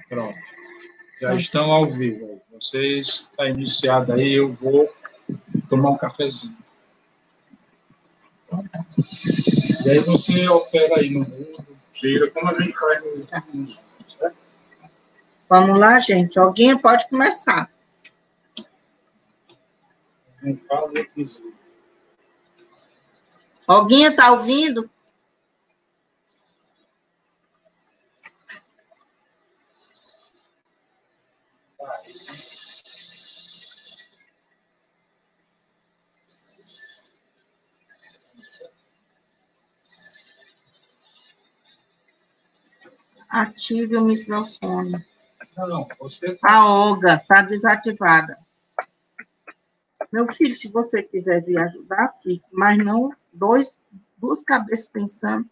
Pronto. Já estão ao vivo. Vocês estão iniciados aí, eu vou tomar um cafezinho. E aí você opera aí no mundo, gira, como a gente faz nos vídeos, né? Vamos lá, gente. Alguém pode começar. Não fala o episódio. Alguém está ouvindo? Ative o microfone. Não, você... A Olga está desativada. Meu filho, se você quiser vir ajudar, fique. Mas não duas cabeças pensando.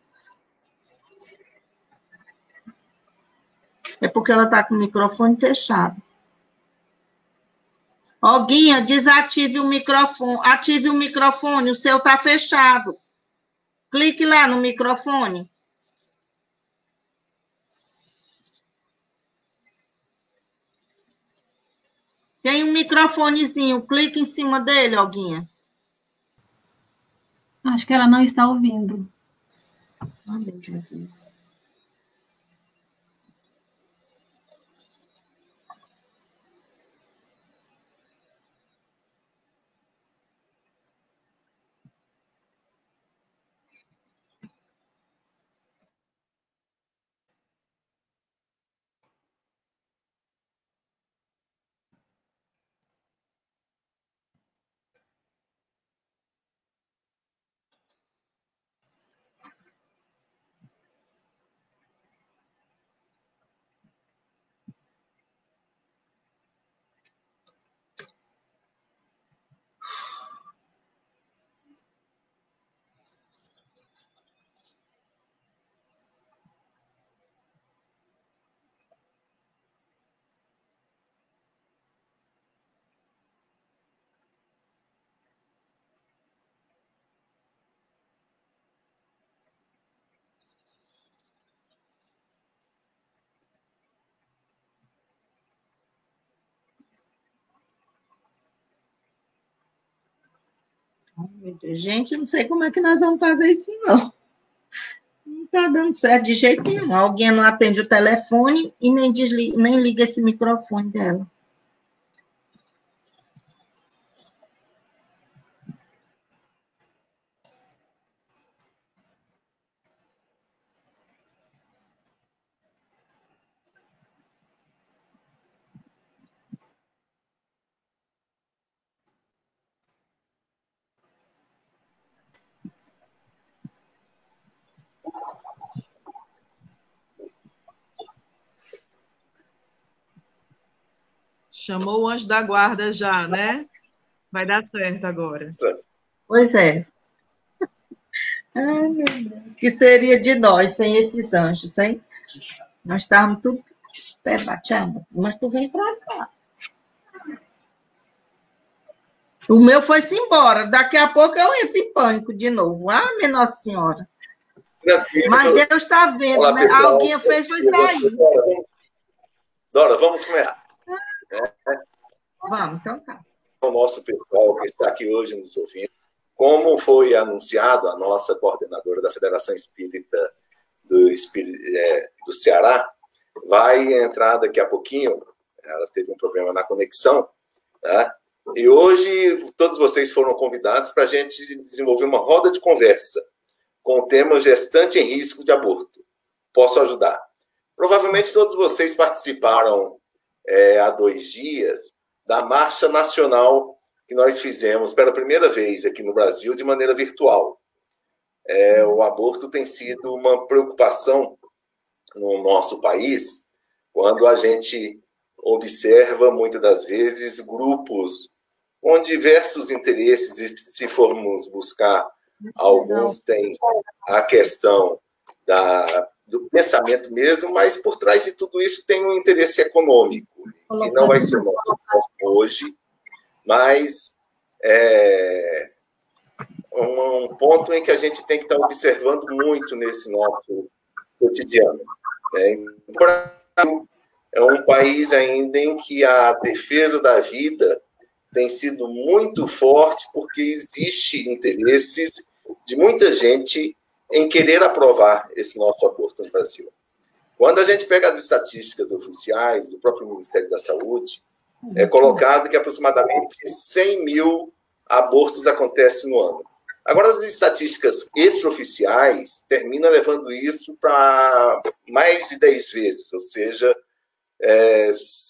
É porque ela está com o microfone fechado. Olguinha, desative o microfone. Ative o microfone, o seu está fechado. Clique lá no microfone. Tem um microfonezinho, clique em cima dele, Olguinha. Acho que ela não está ouvindo. Amém, Jesus. Gente, não sei como é que nós vamos fazer isso, não. Não está dando certo de jeito nenhum. Alguém não atende o telefone e nem liga esse microfone dela. Chamou o anjo da guarda já, né? Vai dar certo agora. Pois é. Ai, meu Deus. Que seria de nós sem esses anjos, hein? Nós estávamos tudo pé bateando, mas tu vem pra cá. O meu foi-se embora. Daqui a pouco eu entro em pânico de novo. Ah, minha Nossa Senhora. Mas Deus está vendo, olá, né? Pessoal. Alguém fez foi sair. Dora, vamos começar. Vamos, então tá. O nosso pessoal que está aqui hoje nos ouvindo. Como foi anunciado, a nossa coordenadora da Federação Espírita do Ceará vai entrar daqui a pouquinho. Ela teve um problema na conexão, tá? E hoje todos vocês foram convidados para a gente desenvolver uma roda de conversa com o tema gestante em risco de aborto. Posso ajudar? Provavelmente todos vocês participaram há 2 dias da Marcha Nacional que nós fizemos pela primeira vez aqui no Brasil de maneira virtual. O aborto tem sido uma preocupação no nosso país quando a gente observa, muitas das vezes, grupos com diversos interesses, e se formos buscar, alguns têm a questão do pensamento mesmo, mas por trás de tudo isso tem um interesse econômico, que não vai ser o nosso foco hoje, mas é um ponto em que a gente tem que estar observando muito nesse nosso cotidiano. é um país ainda em que a defesa da vida tem sido muito forte, porque existe interesses de muita gente em querer aprovar esse nosso aborto no Brasil. Quando a gente pega as estatísticas oficiais do próprio Ministério da Saúde, é colocado que aproximadamente 100 mil abortos acontecem no ano. Agora, as estatísticas extraoficiais terminam levando isso para mais de 10 vezes, ou seja,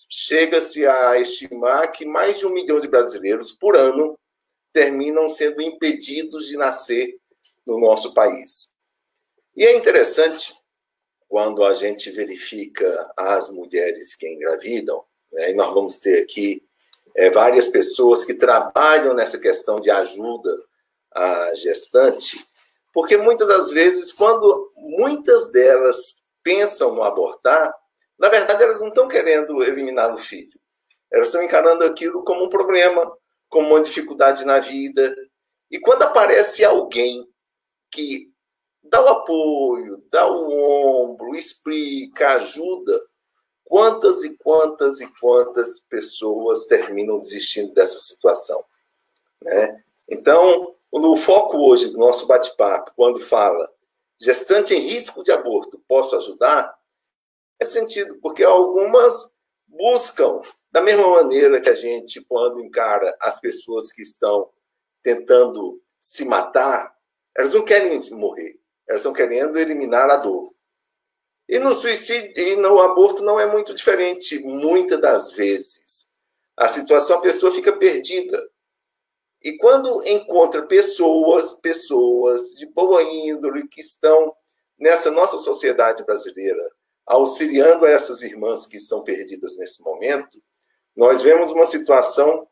chega-se a estimar que mais de 1 milhão de brasileiros por ano terminam sendo impedidos de nascer no nosso país. E é interessante, quando a gente verifica as mulheres que engravidam, né, e nós vamos ter aqui várias pessoas que trabalham nessa questão de ajuda à gestante, porque muitas das vezes, quando muitas delas pensam no abortar, na verdade, elas não estão querendo eliminar o filho. Elas estão encarando aquilo como um problema, como uma dificuldade na vida. E quando aparece alguém que dá o apoio, dá o ombro, explica, ajuda, quantas e quantas e quantas pessoas terminam desistindo dessa situação, né? Então, o foco hoje do nosso bate-papo, quando fala gestante em risco de aborto, posso ajudar? É sentido, porque algumas buscam, da mesma maneira que a gente, quando encara as pessoas que estão tentando se matar, elas não querem morrer, elas estão querendo eliminar a dor. E no suicídio e no aborto não é muito diferente, muitas das vezes. A situação, a pessoa fica perdida. E quando encontra pessoas de boa índole que estão nessa nossa sociedade brasileira, auxiliando essas irmãs que estão perdidas nesse momento, nós vemos uma situação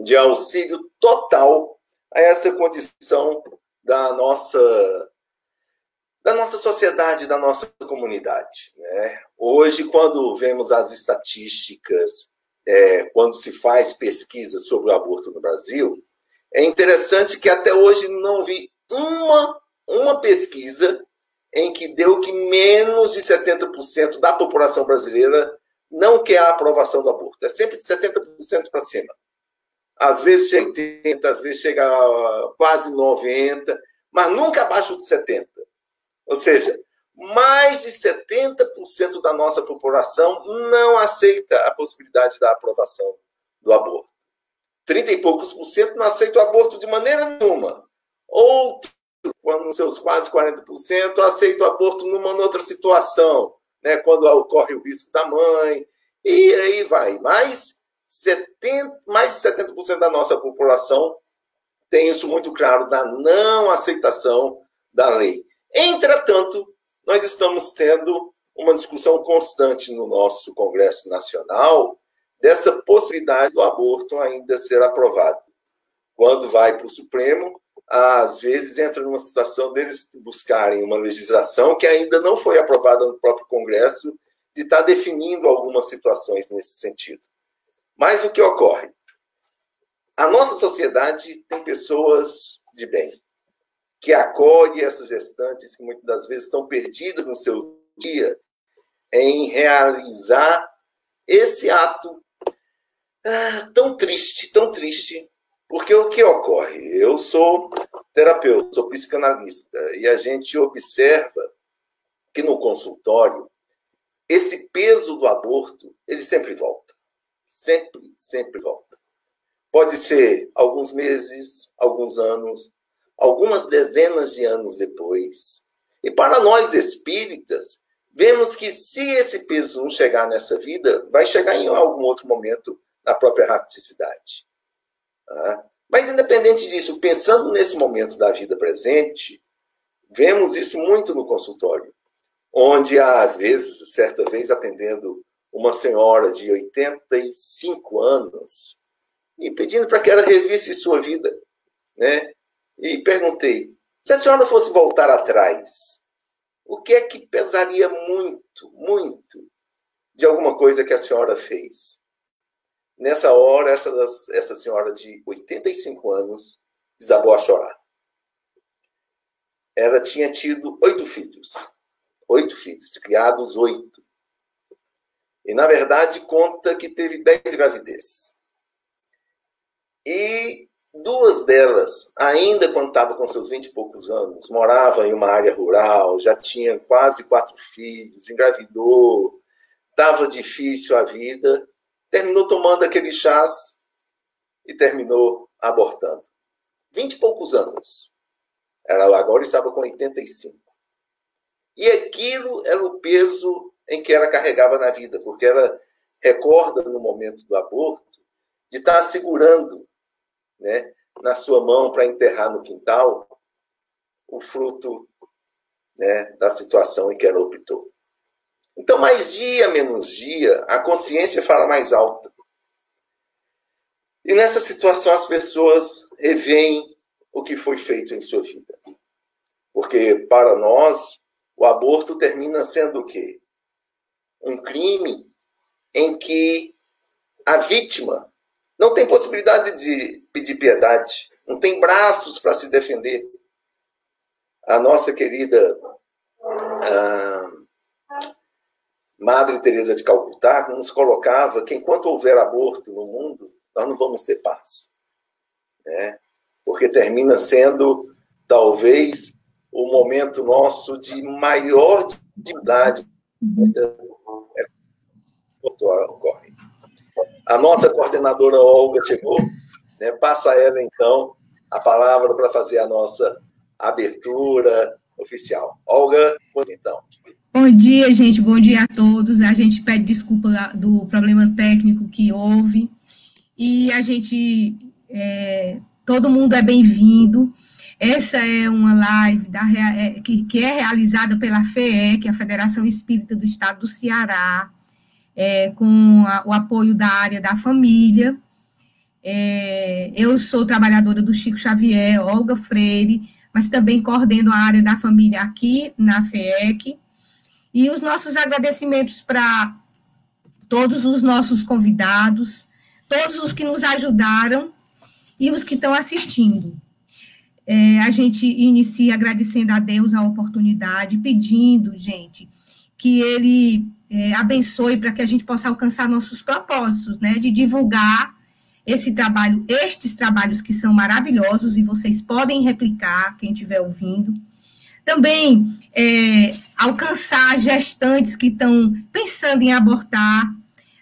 de auxílio total a essa condição da nossa sociedade, da nossa comunidade, né? Hoje, quando vemos as estatísticas, quando se faz pesquisa sobre o aborto no Brasil, é interessante que até hoje não vi uma pesquisa em que deu que menos de 70% da população brasileira não quer a aprovação do aborto. É sempre de 70% para cima. Às vezes chega a 80%, às vezes chega a quase 90%, mas nunca abaixo de 70%. Ou seja, mais de 70% da nossa população não aceita a possibilidade da aprovação do aborto. 30 e poucos por cento não aceita o aborto de maneira nenhuma. Outro, nos seus quase 40%, aceita o aborto numa outra situação, né? Quando ocorre o risco da mãe, e aí vai. Mais de 70% da nossa população tem isso muito claro, da não aceitação da lei. Entretanto, nós estamos tendo uma discussão constante no nosso Congresso Nacional dessa possibilidade do aborto ainda ser aprovado. Quando vai para o Supremo, às vezes entra numa situação deles buscarem uma legislação que ainda não foi aprovada no próprio Congresso, de estar definindo algumas situações nesse sentido. Mas o que ocorre? A nossa sociedade tem pessoas de bem, que acolhem essas gestantes que muitas das vezes estão perdidas no seu dia em realizar esse ato tão triste, porque o que ocorre? Eu sou terapeuta, sou psicanalista, e a gente observa que no consultório, esse peso do aborto, ele sempre volta. Sempre volta. Pode ser alguns meses, alguns anos, algumas dezenas de anos depois. E para nós espíritas, vemos que se esse peso não chegar nessa vida, vai chegar em algum outro momento na própria erraticidade. Mas, independente disso, pensando nesse momento da vida presente, vemos isso muito no consultório, onde, às vezes, certa vez, atendendo uma senhora de 85 anos, e pedindo para que ela revisse sua vida, né? E perguntei, se a senhora fosse voltar atrás, o que é que pesaria muito, muito de alguma coisa que a senhora fez? Nessa hora, essa senhora de 85 anos desabou a chorar. Ela tinha tido 8 filhos. 8 filhos, criados 8. E, na verdade, conta que teve 10 gravidezes. E 2 delas, ainda quando estava com seus 20 e poucos anos, morava em uma área rural, já tinha quase 4 filhos, engravidou, estava difícil a vida, terminou tomando aqueles chás e terminou abortando. 20 e poucos anos. Ela agora estava com 85. E aquilo era o peso em que ela carregava na vida, porque ela recorda, no momento do aborto, de estar segurando, né, na sua mão para enterrar no quintal o fruto, né, da situação em que ela optou. Então, mais dia, menos dia, a consciência fala mais alta. E nessa situação as pessoas reveem o que foi feito em sua vida. Porque, para nós, o aborto termina sendo o quê? Um crime em que a vítima não tem possibilidade de pedir piedade, não tem braços para se defender. A nossa querida Madre Teresa de Calcutá nos colocava que enquanto houver aborto no mundo, nós não vamos ter paz, né? Porque termina sendo, talvez, o momento nosso de maior dificuldade. Ocorre. A nossa coordenadora Olga chegou, né? Passo a ela, então, a palavra para fazer a nossa abertura oficial. Olga, então. Bom dia, gente. Bom dia a todos. A gente pede desculpa do problema técnico que houve. E a gente, todo mundo é bem-vindo. Essa é uma live que é realizada pela FEE, que é a Federação Espírita do Estado do Ceará, com o apoio da área da família. Eu sou trabalhadora do Chico Xavier, Olga Freire, mas também coordeno a área da família aqui na FEEC. E os nossos agradecimentos para todos os nossos convidados, todos os que nos ajudaram e os que estão assistindo. A gente inicia agradecendo a Deus a oportunidade, pedindo, gente, que Ele abençoe para que a gente possa alcançar nossos propósitos, né, de divulgar estes trabalhos que são maravilhosos e vocês podem replicar, quem estiver ouvindo. Também alcançar gestantes que estão pensando em abortar,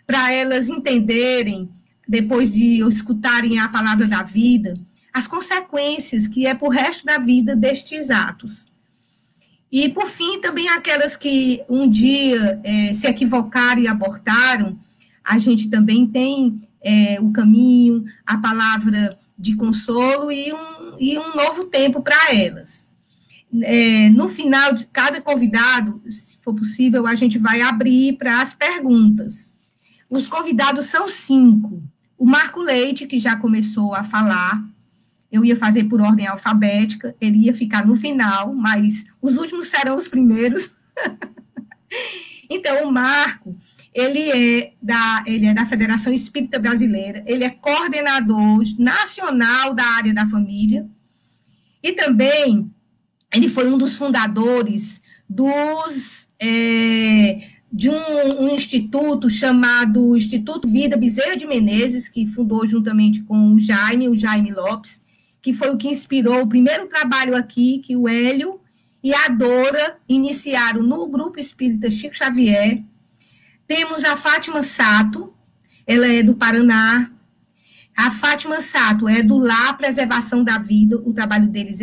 para elas entenderem, depois de escutarem a palavra da vida, as consequências que é para o resto da vida destes atos. E, por fim, também aquelas que um dia se equivocaram e abortaram, a gente também tem o caminho, a palavra de consolo e um novo tempo para elas. No final de cada convidado, se for possível, a gente vai abrir para as perguntas. Os convidados são 5. O Marco Leite, que já começou a falar, eu ia fazer por ordem alfabética, ele ia ficar no final, mas os últimos serão os primeiros. Então, o Marco, ele é da Federação Espírita Brasileira, ele é coordenador nacional da área da família, e também ele foi um dos fundadores de um instituto chamado Instituto Vida Bezerra de Menezes, que fundou juntamente com o Jaime Lopes, que foi o que inspirou o primeiro trabalho aqui, que o Hélio e a Dora iniciaram no Grupo Espírita Chico Xavier. Temos a Fátima Sato, ela é do Paraná. A Fátima Sato é do Lar Preservação da Vida, o trabalho deles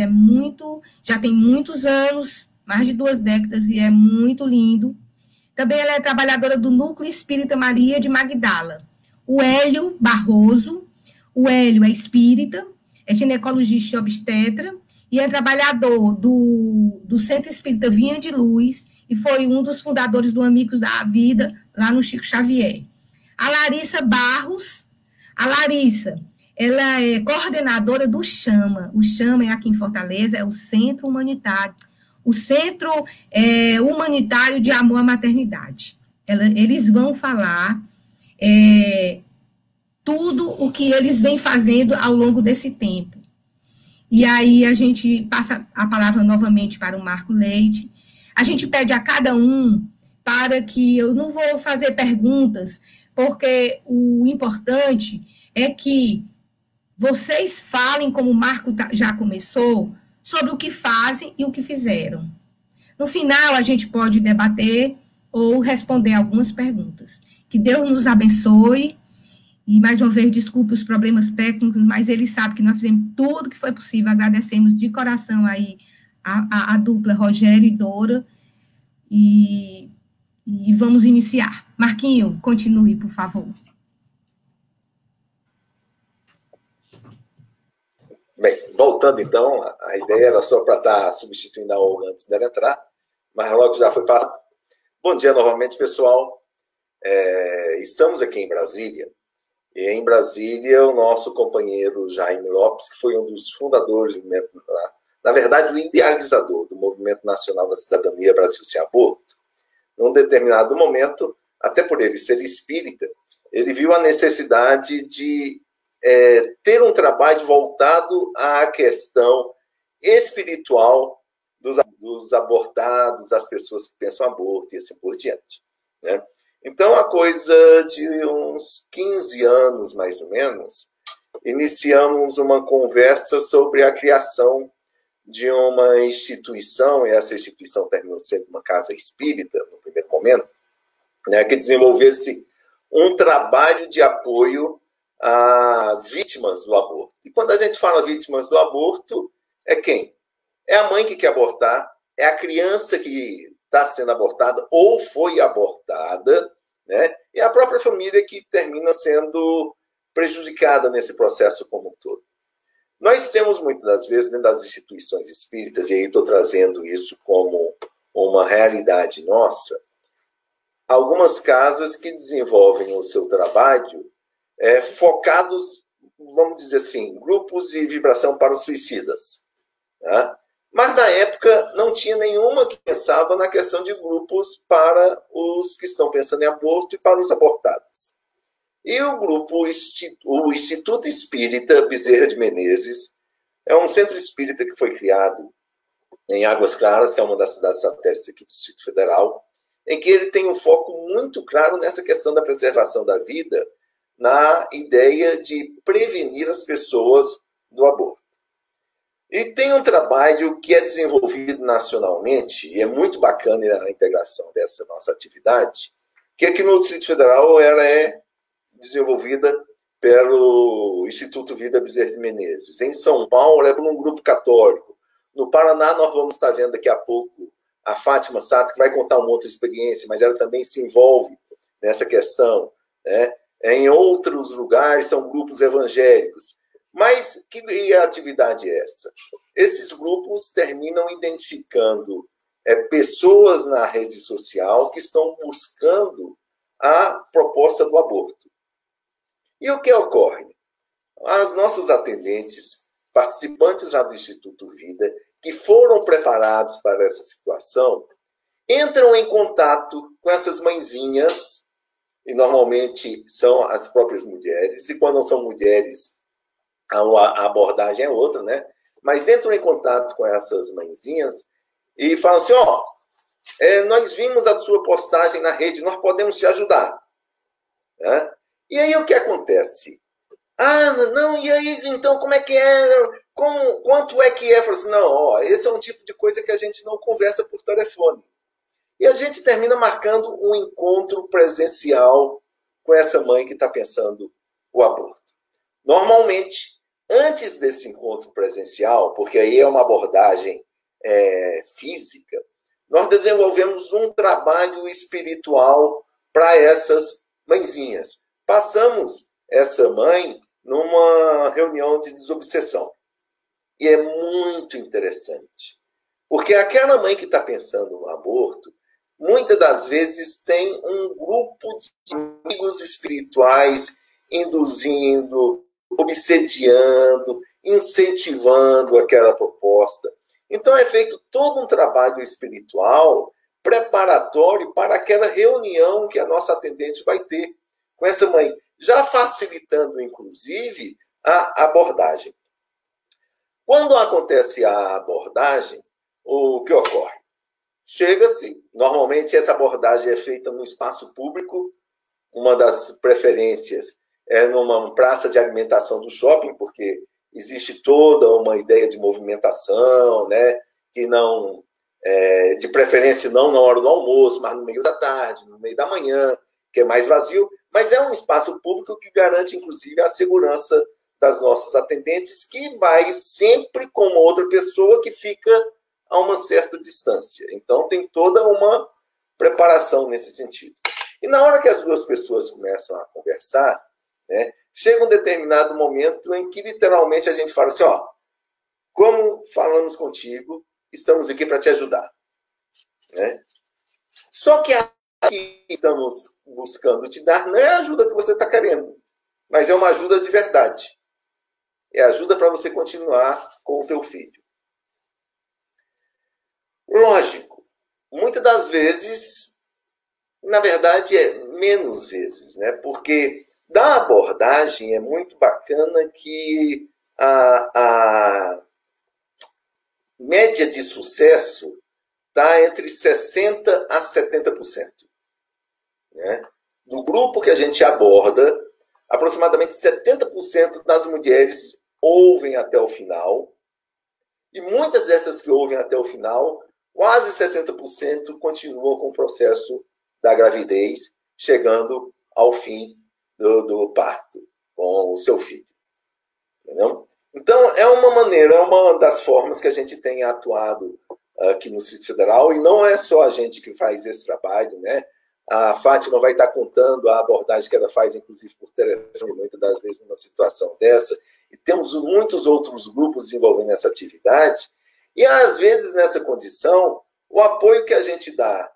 já tem muitos anos, mais de 2 décadas, e é muito lindo. Também ela é trabalhadora do Núcleo Espírita Maria de Magdala. O Hélio Barroso, o Hélio é espírita, é ginecologista e obstetra, e é trabalhador do Centro Espírita Vinha de Luz, e foi um dos fundadores do Amigos da Vida, lá no Chico Xavier. A Larissa Barros, ela é coordenadora do Chama. O Chama é aqui em Fortaleza, é o Centro Humanitário. O Centro Humanitário de Amor à Maternidade. Eles vão falar tudo o que eles vêm fazendo ao longo desse tempo. E aí a gente passa a palavra novamente para o Marco Leite. A gente pede a cada um para que eu não vou fazer perguntas, porque o importante é que vocês falem, como o Marco já começou, sobre o que fazem e o que fizeram. No final, a gente pode debater ou responder algumas perguntas. Que Deus nos abençoe. E, mais uma vez, desculpe os problemas técnicos, mas Ele sabe que nós fizemos tudo que foi possível. Agradecemos de coração aí a dupla Rogério e Dora. E vamos iniciar. Marquinho, continue, por favor. Bem, voltando então, a ideia era só para estar substituindo a Olga antes dela entrar, mas logo já foi passado. Bom dia novamente, pessoal. Estamos aqui em Brasília, e em Brasília o nosso companheiro Jaime Lopes, que foi um dos fundadores do movimento, na verdade o idealizador do Movimento Nacional da Cidadania Brasil Sem Aborto, num determinado momento, até por ele ser espírita, ele viu a necessidade de ter um trabalho voltado à questão espiritual dos abortados, das pessoas que pensam aborto e assim por diante, né? Então, a coisa de uns 15 anos, mais ou menos, iniciamos uma conversa sobre a criação de uma instituição, e essa instituição terminou sendo uma casa espírita, no primeiro momento, né, que desenvolvesse um trabalho de apoio às vítimas do aborto. E quando a gente fala vítimas do aborto, é quem? É a mãe que quer abortar, é a criança que está sendo abortada ou foi abortada, né? E a própria família que termina sendo prejudicada nesse processo como um todo. Nós temos, muitas das vezes, dentro das instituições espíritas, e aí estou trazendo isso como uma realidade nossa, algumas casas que desenvolvem o seu trabalho focados, vamos dizer assim, grupos de vibração para os suicidas. Tá? Mas, na época, não tinha nenhuma que pensava na questão de grupos para os que estão pensando em aborto e para os abortados. E o Instituto Espírita Bezerra de Menezes é um centro espírita que foi criado em Águas Claras, que é uma das cidades satélites aqui do Distrito Federal, em que ele tem um foco muito claro nessa questão da preservação da vida, na ideia de prevenir as pessoas do aborto. E tem um trabalho que é desenvolvido nacionalmente, e é muito bacana a integração dessa nossa atividade, que aqui no Distrito Federal ela é desenvolvida pelo Instituto Vida Bezerra de Menezes. Em São Paulo é por um grupo católico. No Paraná nós vamos estar vendo daqui a pouco a Fátima Sato, que vai contar uma outra experiência, mas ela também se envolve nessa questão, né? Em outros lugares são grupos evangélicos. Mas que atividade é essa? Esses grupos terminam identificando pessoas na rede social que estão buscando a proposta do aborto. E o que ocorre? As nossas atendentes, participantes já do Instituto Vida, que foram preparados para essa situação, entram em contato com essas mãezinhas, e normalmente são as próprias mulheres, e quando não são mulheres, a abordagem é outra, né? Mas entram em contato com essas mãezinhas e falam assim, nós vimos a sua postagem na rede, nós podemos te ajudar. Né? E aí o que acontece? Não, e aí, então, como é que é? Quanto é que é? Fala assim, não, esse é um tipo de coisa que a gente não conversa por telefone. E a gente termina marcando um encontro presencial com essa mãe que está pensando o aborto. Normalmente, antes desse encontro presencial, porque aí é uma abordagem física, nós desenvolvemos um trabalho espiritual para essas mãezinhas. Passamos essa mãe numa reunião de desobsessão. E é muito interessante, porque aquela mãe que está pensando no aborto, muitas das vezes tem um grupo de amigos espirituais induzindo, obsediando, incentivando aquela proposta. Então é feito todo um trabalho espiritual preparatório para aquela reunião que a nossa atendente vai ter com essa mãe, já facilitando, inclusive, a abordagem. Quando acontece a abordagem, o que ocorre? chega-se, normalmente essa abordagem é feita no espaço público, uma das preferências é numa praça de alimentação do shopping, porque existe toda uma ideia de movimentação, né, que não, de preferência não na hora do almoço, mas no meio da tarde, no meio da manhã, que é mais vazio, mas é um espaço público que garante, inclusive, a segurança das nossas atendentes, que vai sempre com uma outra pessoa que fica a uma certa distância. Então, tem toda uma preparação nesse sentido. E na hora que as duas pessoas começam a conversar, né, chega um determinado momento em que, literalmente, a gente fala assim, ó, como falamos contigo, estamos aqui para te ajudar. Né? Só que a que estamos buscando te dar não é a ajuda que você está querendo, mas é uma ajuda de verdade. É ajuda para você continuar com o teu filho. Lógico, muitas das vezes, na verdade, é menos vezes, né? Porque da abordagem é muito bacana que a média de sucesso está entre 60% a 70%. Né? Do grupo que a gente aborda, aproximadamente 70% das mulheres ouvem até o final, e muitas dessas que ouvem até o final, quase 60% continuam com o processo da gravidez, chegando ao fim do parto com o seu filho. Entendeu? Então, é uma maneira, é uma das formas que a gente tem atuado aqui no Distrito Federal, e não é só a gente que faz esse trabalho, né? A Fátima vai estar contando a abordagem que ela faz, inclusive por telefone, muitas das vezes numa situação dessa, e temos muitos outros grupos desenvolvendo essa atividade, e às vezes nessa condição, o apoio que a gente dá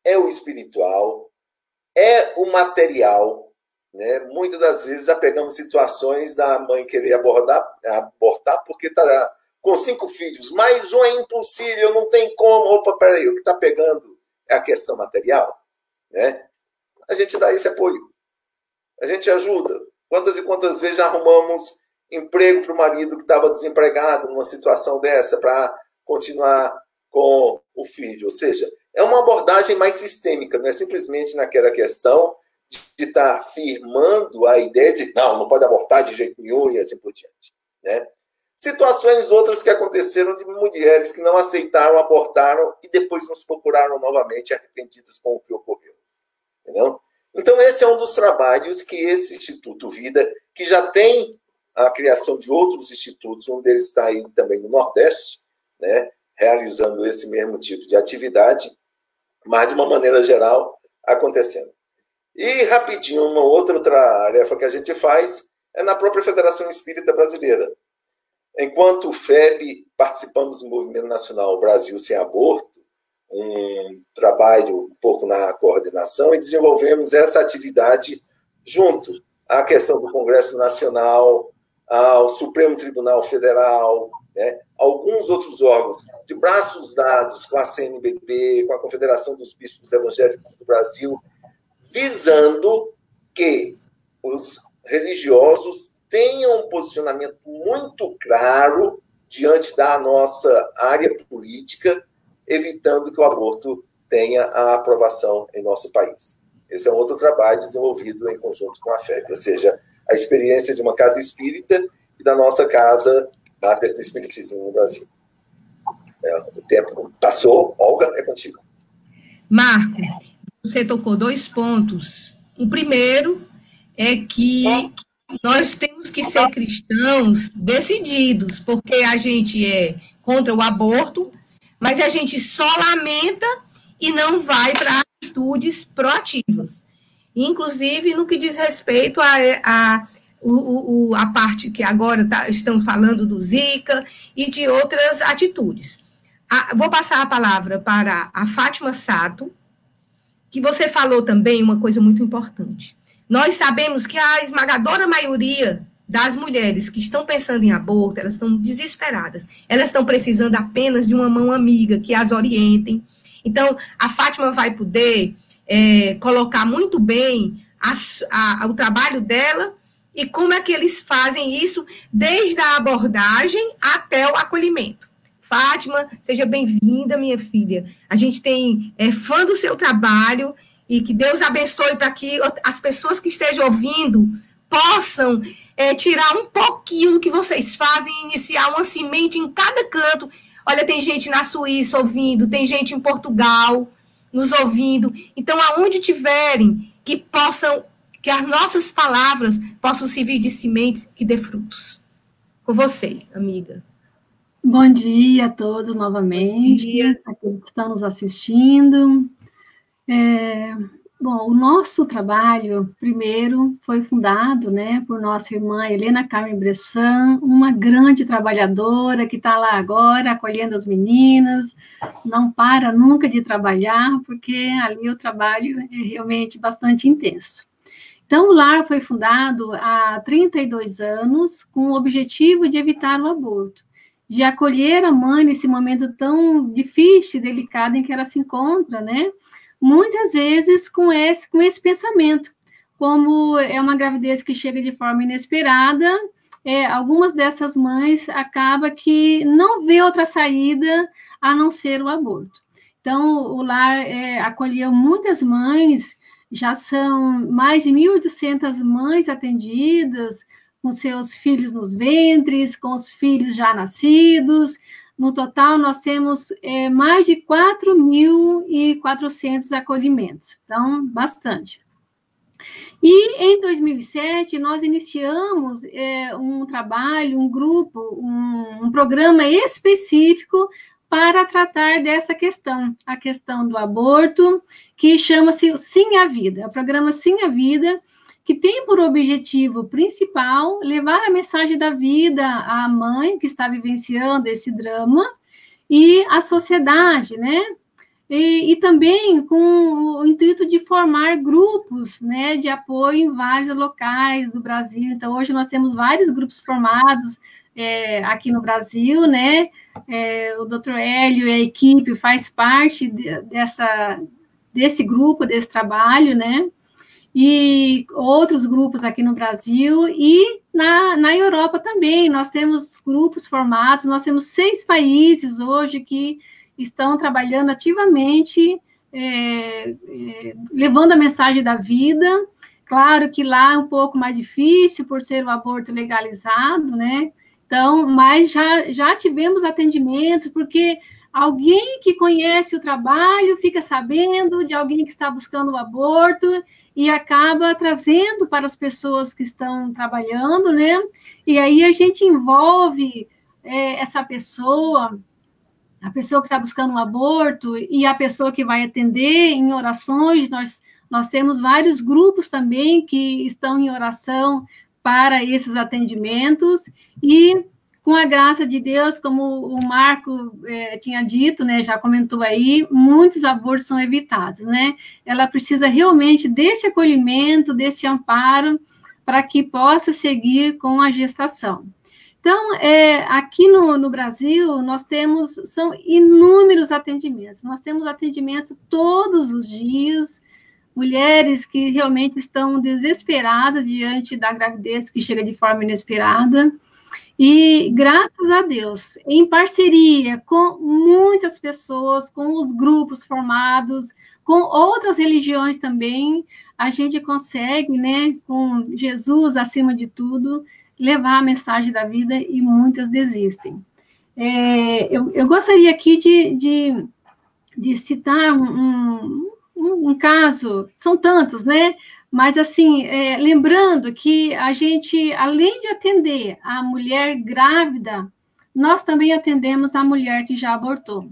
é o espiritual, é o material, né? Muitas das vezes já pegamos situações da mãe querer abortar porque está com 5 filhos, mais um é impossível, não tem como, opa, peraí, o que está pegando é a questão material. Né? A gente dá esse apoio. A gente ajuda. Quantas e quantas vezes já arrumamos emprego para o marido que estava desempregado numa situação dessa para continuar com o filho. Ou seja, é uma abordagem mais sistêmica, não é simplesmente naquela questão de estar afirmando a ideia de não pode abortar de jeito nenhum e assim por diante. Né? Situações outras que aconteceram de mulheres que não aceitaram, abortaram e depois nos procuraram novamente arrependidas com o que ocorreu. Entendeu? Então, esse é um dos trabalhos que esse Instituto Vida, que já tem a criação de outros institutos, um deles está aí também no Nordeste, né, realizando esse mesmo tipo de atividade, mas de uma maneira geral acontecendo. E, rapidinho, uma outra tarefa que a gente faz é na própria Federação Espírita Brasileira. Enquanto FEB, participamos do Movimento Nacional Brasil Sem Aborto, um trabalho um pouco na coordenação, e desenvolvemos essa atividade junto à questão do Congresso Nacional, ao Supremo Tribunal Federal, né, alguns outros órgãos, de braços dados com a CNBB, com a Confederação dos Bispos Evangélicos do Brasil, visando que os religiosos tenham um posicionamento muito claro diante da nossa área política, evitando que o aborto tenha a aprovação em nosso país. Esse é um outro trabalho desenvolvido em conjunto com a FEB, ou seja, a experiência de uma casa espírita e da nossa casa Máter do Espiritismo no Brasil. O tempo passou, Olga, é contigo. Marco, você tocou 2 pontos. O primeiro é que nós temos que ser cristãos decididos, porque a gente é contra o aborto, mas a gente só lamenta e não vai para atitudes proativas. Inclusive, no que diz respeito a parte que agora estão falando do Zika e de outras atitudes. Vou passar a palavra para a Fátima Sato, que você falou também uma coisa muito importante. Nós sabemos que a esmagadora maioria das mulheres que estão pensando em aborto, elas estão desesperadas. Elas estão precisando apenas de uma mão amiga que as orientem. Então, a Fátima vai poder colocar muito bem o trabalho dela e como é que eles fazem isso desde a abordagem até o acolhimento. Fátima, seja bem-vinda, minha filha. A gente é fã do seu trabalho e que Deus abençoe para que as pessoas que estejam ouvindo possam tirar um pouquinho do que vocês fazem e iniciar uma semente em cada canto. Olha, tem gente na Suíça ouvindo, tem gente em Portugal nos ouvindo. Então, aonde tiverem, que as nossas palavras possam servir de sementes que dê frutos. Com você, amiga. Bom dia a todos novamente, aqueles que estão nos assistindo. Bom, o nosso trabalho, primeiro, foi fundado, né, por nossa irmã Helena Carmen Bressan, uma grande trabalhadora que está lá agora, acolhendo as meninas, não para nunca de trabalhar, porque ali o trabalho é realmente bastante intenso. Então, o lar foi fundado há 32 anos, com o objetivo de evitar o aborto, de acolher a mãe nesse momento tão difícil e delicado em que ela se encontra, né? Muitas vezes com esse pensamento, como é uma gravidez que chega de forma inesperada, algumas dessas mães acabam que não vê outra saída a não ser o aborto. Então, o lar acolheu muitas mães, já são mais de 1.800 mães atendidas, com seus filhos nos ventres, com os filhos já nascidos. No total, nós temos mais de 4.400 acolhimentos, então, bastante. E, em 2007, nós iniciamos um trabalho, um grupo, um programa específico para tratar dessa questão, a questão do aborto, que chama-se Sim à Vida, o programa Sim à Vida, que tem por objetivo principal levar a mensagem da vida à mãe que está vivenciando esse drama e à sociedade, né? E também com o intuito de formar grupos, né, de apoio em vários locais do Brasil. Então, hoje nós temos vários grupos formados aqui no Brasil, né? O Dr. Hélio e a equipe faz parte desse grupo, desse trabalho, né? E outros grupos aqui no Brasil e na Europa também. Nós temos grupos formados, nós temos 6 países hoje que estão trabalhando ativamente, levando a mensagem da vida. Claro que lá é um pouco mais difícil por ser o aborto legalizado, né? Então, mas já tivemos atendimentos, porque alguém que conhece o trabalho fica sabendo de alguém que está buscando o aborto e acaba trazendo para as pessoas que estão trabalhando, né? E aí a gente envolve essa pessoa, a pessoa que está buscando um aborto e a pessoa que vai atender em orações. Nós temos vários grupos também que estão em oração para esses atendimentos e, com a graça de Deus, como o Marco tinha dito, né, já comentou aí, muitos abortos são evitados, né? Ela precisa realmente desse acolhimento, desse amparo, para que possa seguir com a gestação. Então, aqui no Brasil, são inúmeros atendimentos. Nós temos atendimento todos os dias, mulheres que realmente estão desesperadas diante da gravidez que chega de forma inesperada. E, graças a Deus, em parceria com muitas pessoas, com os grupos formados, com outras religiões também, a gente consegue, né, com Jesus acima de tudo, levar a mensagem da vida e muitas desistem. Eu gostaria aqui de citar um caso, são tantos, né? Mas, assim, lembrando que a gente, além de atender a mulher grávida, nós também atendemos a mulher que já abortou.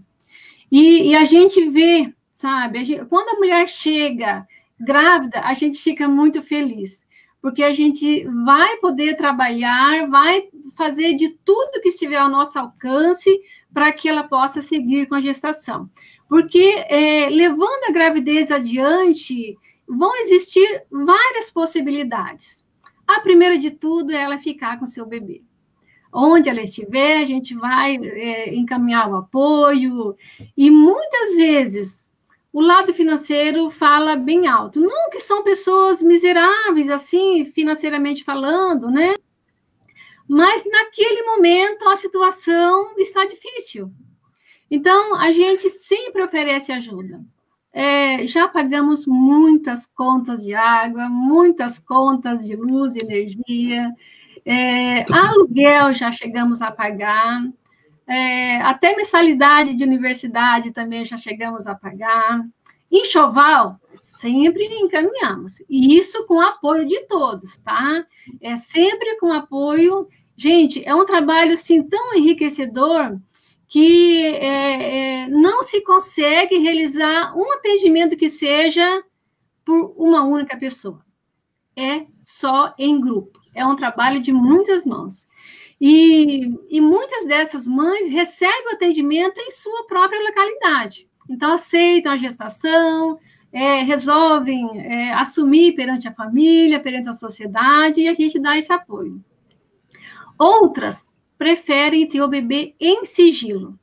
E a gente vê, sabe, quando a mulher chega grávida, a gente fica muito feliz, porque a gente vai poder trabalhar, vai fazer de tudo que estiver ao nosso alcance para que ela possa seguir com a gestação. Porque, levando a gravidez adiante, vão existir várias possibilidades. A primeira de tudo é ela ficar com seu bebê. Onde ela estiver, a gente vai encaminhar o apoio, e muitas vezes o lado financeiro fala bem alto. Não que são pessoas miseráveis, assim, financeiramente falando, né? mas naquele momento a situação está difícil. Então, a gente sempre oferece ajuda. Já pagamos muitas contas de água, muitas contas de luz, de energia, aluguel já chegamos a pagar, até mensalidade de universidade também já chegamos a pagar. Enxoval, sempre encaminhamos. E isso com apoio de todos, tá? Sempre com apoio. Gente, é um trabalho, assim, tão enriquecedor que não se consegue realizar um atendimento que seja por uma única pessoa. É só em grupo. É um trabalho de muitas mãos. E muitas dessas mães recebem o atendimento em sua própria localidade. Então, aceitam a gestação, resolvem assumir perante a família, perante a sociedade, e a gente dá esse apoio. Outras preferem ter o bebê em sigilo.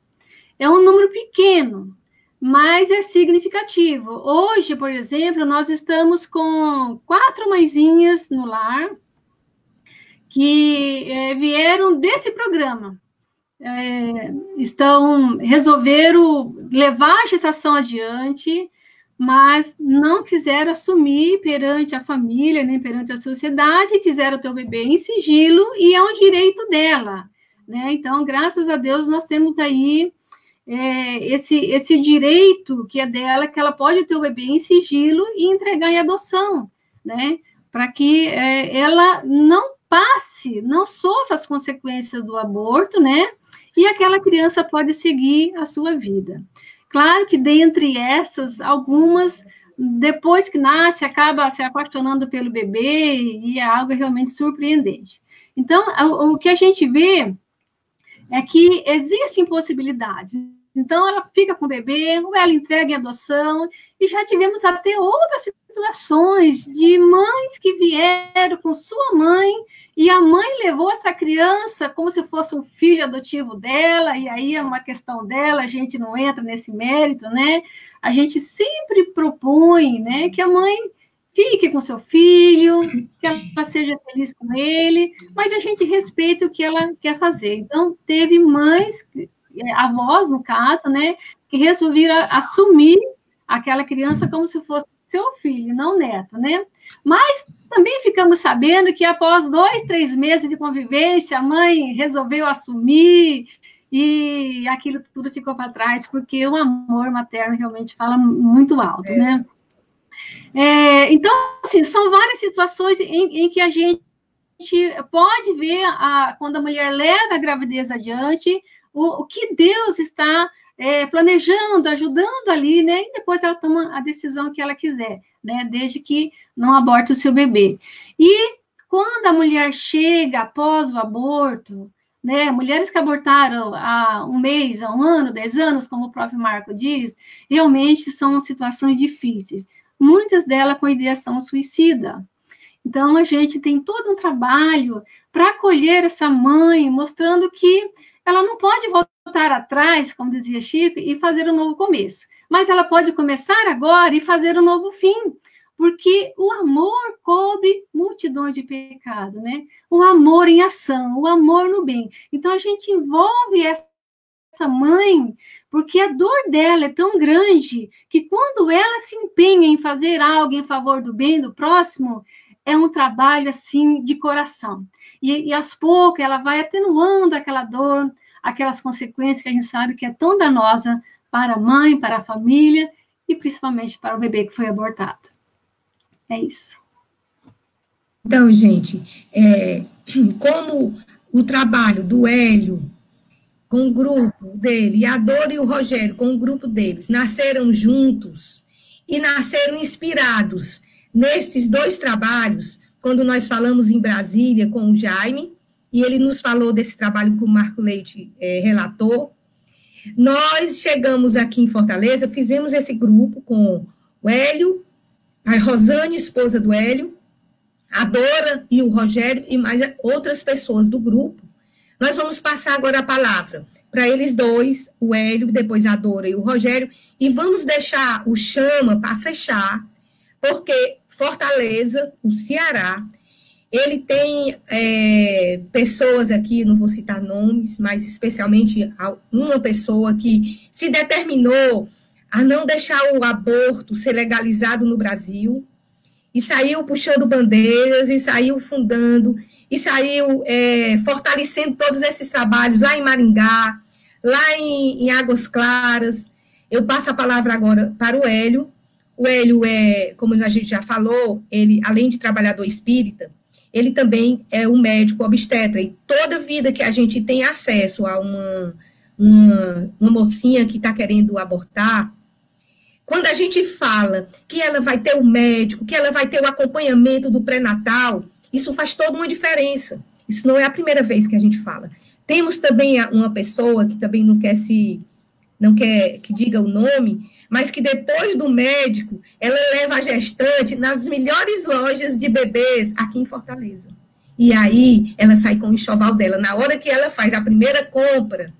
É um número pequeno, mas é significativo. Hoje, por exemplo, nós estamos com 4 mãezinhas no lar que vieram desse programa. Resolveram levar a gestação adiante, mas não quiseram assumir perante a família, nem perante a sociedade, quiseram ter o bebê em sigilo, e é um direito dela, né? Então, graças a Deus, nós temos aí esse direito que é dela, que ela pode ter o bebê em sigilo e entregar em adoção, né? Para que ela não sofra as consequências do aborto, né? E aquela criança pode seguir a sua vida. Claro que dentre essas, algumas, depois que nasce, acaba se apaixonando pelo bebê, e é algo realmente surpreendente. Então, o que a gente vê é que existem possibilidades. Então, ela fica com o bebê, ou ela entrega em adoção, e já tivemos até outras situações de mães que vieram com sua mãe, e a mãe levou essa criança como se fosse um filho adotivo dela, e aí é uma questão dela, a gente não entra nesse mérito, né? A gente sempre propõe, né, que a mãe fique com seu filho, que ela seja feliz com ele, mas a gente respeita o que ela quer fazer. Então, teve mães, avós, no caso, né, que resolveram assumir aquela criança como se fosse seu filho, não neto, né? Mas também ficamos sabendo que após 2, 3 meses de convivência, a mãe resolveu assumir e aquilo tudo ficou para trás, porque o amor materno realmente fala muito alto, né? Então, assim, são várias situações em que a gente pode ver, quando a mulher leva a gravidez adiante, o que Deus está planejando, ajudando ali, né? E depois ela toma a decisão que ela quiser, né? Desde que não aborte o seu bebê. E quando a mulher chega após o aborto, né? Mulheres que abortaram há 1 mês, há 1 ano, 10 anos, como o próprio Marco diz, realmente são situações difíceis. Muitas delas com ideação suicida. Então, a gente tem todo um trabalho para acolher essa mãe, mostrando que ela não pode voltar atrás, como dizia Chico, e fazer um novo começo. Mas ela pode começar agora e fazer um novo fim, porque o amor cobre multidões de pecado, né? O amor em ação, o amor no bem. Então, a gente envolve essa mãe, porque a dor dela é tão grande que quando ela se empenha em fazer algo em favor do bem do próximo, é um trabalho, assim, de coração. E aos poucos, ela vai atenuando aquela dor, aquelas consequências que a gente sabe que é tão danosa para a mãe, para a família e principalmente para o bebê que foi abortado. É isso. Então, gente, como o trabalho do Hélio com o grupo dele, e a Dora e o Rogério com o grupo deles, nasceram juntos e nasceram inspirados nesses 2 trabalhos, quando nós falamos em Brasília com o Jaime, e ele nos falou desse trabalho que o Marco Leite relatou, nós chegamos aqui em Fortaleza, fizemos esse grupo com o Hélio, a Rosane, esposa do Hélio, a Dora e o Rogério, e mais outras pessoas do grupo. Nós vamos passar agora a palavra para eles 2, o Hélio, depois a Dora e o Rogério, e vamos deixar o chama para fechar, porque Fortaleza, o Ceará, Ele tem pessoas aqui, não vou citar nomes, mas especialmente uma pessoa que se determinou a não deixar o aborto ser legalizado no Brasil, e saiu puxando bandeiras, e saiu fundando, e saiu fortalecendo todos esses trabalhos lá em Maringá, lá em Águas Claras. Eu passo a palavra agora para o Hélio. O Hélio como a gente já falou, ele, além de trabalhador espírita, ele também é um médico obstetra, e toda vida que a gente tem acesso a uma mocinha que está querendo abortar, quando a gente fala que ela vai ter o médico, que ela vai ter o acompanhamento do pré-natal, isso faz toda uma diferença. Isso não é a primeira vez que a gente fala. Temos também uma pessoa que também não quer que diga o nome, mas que depois do médico, ela leva a gestante nas melhores lojas de bebês aqui em Fortaleza. E aí, ela sai com o enxoval dela. Na hora que ela faz a primeira compra,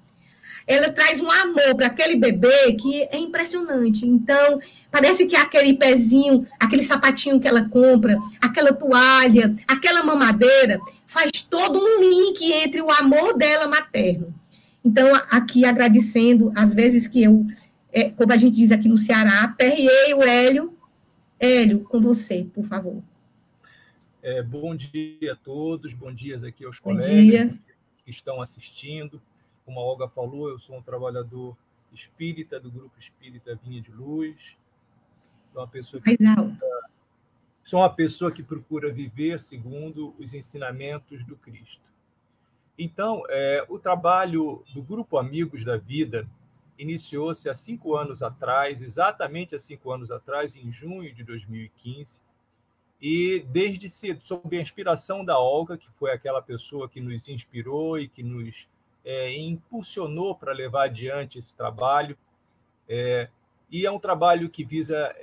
ela traz um amor para aquele bebê que é impressionante. Então, parece que aquele pezinho, aquele sapatinho que ela compra, aquela toalha, aquela mamadeira, faz todo um link entre o amor dela materno. Então, aqui agradecendo, às vezes que eu, como a gente diz aqui no Ceará, aperriei o Hélio. Hélio, com você, por favor. Bom dia a todos, bom dia aqui aos bom colegas dia. Que estão assistindo. Como a Olga falou, eu sou um trabalhador espírita do Grupo Espírita Vinha de Luz. Sou uma pessoa que procura viver segundo os ensinamentos do Cristo. Então, o trabalho do Grupo Amigos da Vida iniciou-se há 5 anos atrás, exatamente há 5 anos atrás, em junho de 2015, e desde cedo, sob a inspiração da Olga, que foi aquela pessoa que nos inspirou e que nos impulsionou para levar adiante esse trabalho, e é um trabalho que visa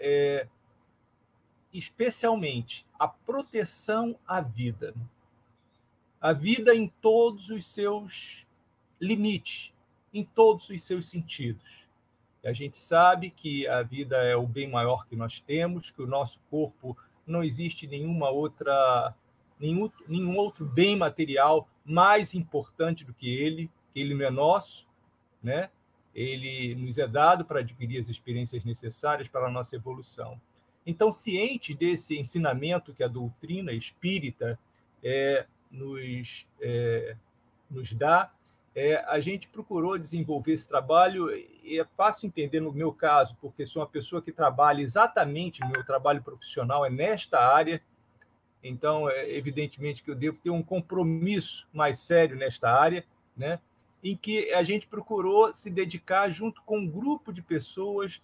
especialmente a proteção à vida. A vida em todos os seus limites, em todos os seus sentidos. E a gente sabe que a vida é o bem maior que nós temos, que o nosso corpo não existe nenhum outro bem material mais importante do que ele não é nosso, né? Ele nos é dado para adquirir as experiências necessárias para a nossa evolução. Então, ciente desse ensinamento que a doutrina espírita nos dá, a gente procurou desenvolver esse trabalho, e é fácil entender no meu caso, porque sou uma pessoa que trabalha exatamente, meu trabalho profissional é nesta área, então, evidentemente que eu devo ter um compromisso mais sério nesta área, né? Em que a gente procurou se dedicar junto com um grupo de pessoas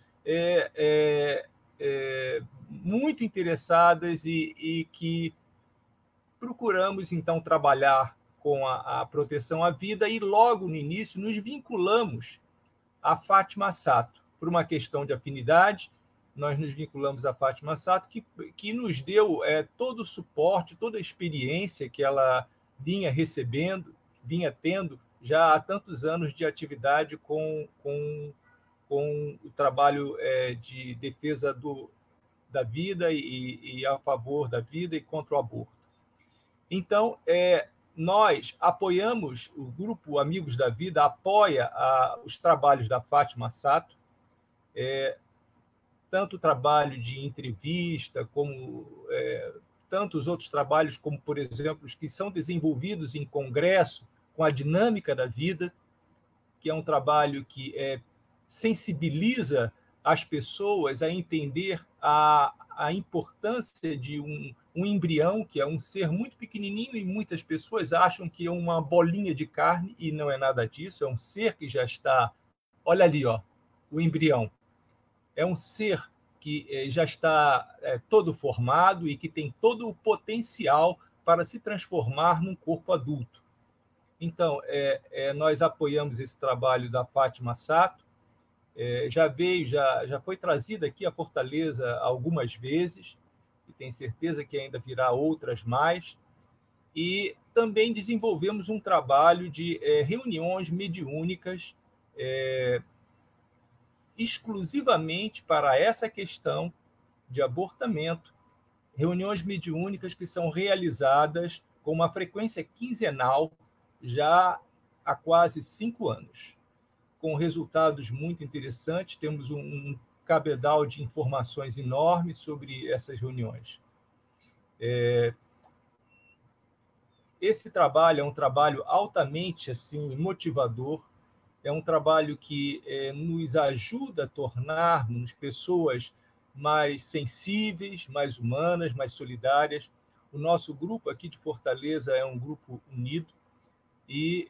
muito interessadas e que procuramos, então, trabalhar com a proteção à vida, e logo no início nos vinculamos a Fátima Sato. Por uma questão de afinidade, nós nos vinculamos a Fátima Sato, que nos deu todo o suporte, toda a experiência que ela vinha recebendo, vinha tendo já há tantos anos de atividade com o trabalho de defesa da vida e a favor da vida e contra o aborto. Então, nós apoiamos, o Grupo Amigos da Vida apoia os trabalhos da Fátima Sato, tanto o trabalho de entrevista, como tantos outros trabalhos, como, por exemplo, os que são desenvolvidos em congresso, com a dinâmica da vida, que é um trabalho que sensibiliza as pessoas a entender a importância de um embrião, que é um ser muito pequenininho, e muitas pessoas acham que é uma bolinha de carne, e não é nada disso, é um ser que já está... Olha ali, ó, o embrião. É um ser que já está todo formado e que tem todo o potencial para se transformar num corpo adulto. Então, nós apoiamos esse trabalho da Fátima Sato, já foi trazida aqui a Fortaleza algumas vezes, e tenho certeza que ainda virá outras mais, e também desenvolvemos um trabalho de reuniões mediúnicas exclusivamente para essa questão de abortamento, reuniões mediúnicas que são realizadas com uma frequência quinzenal já há quase 5 anos, com resultados muito interessantes. Temos um cabedal de informações enorme sobre essas reuniões. Esse trabalho é um trabalho altamente assim, motivador, é um trabalho que nos ajuda a tornarmos pessoas mais sensíveis, mais humanas, mais solidárias. O nosso grupo aqui de Fortaleza é um grupo unido e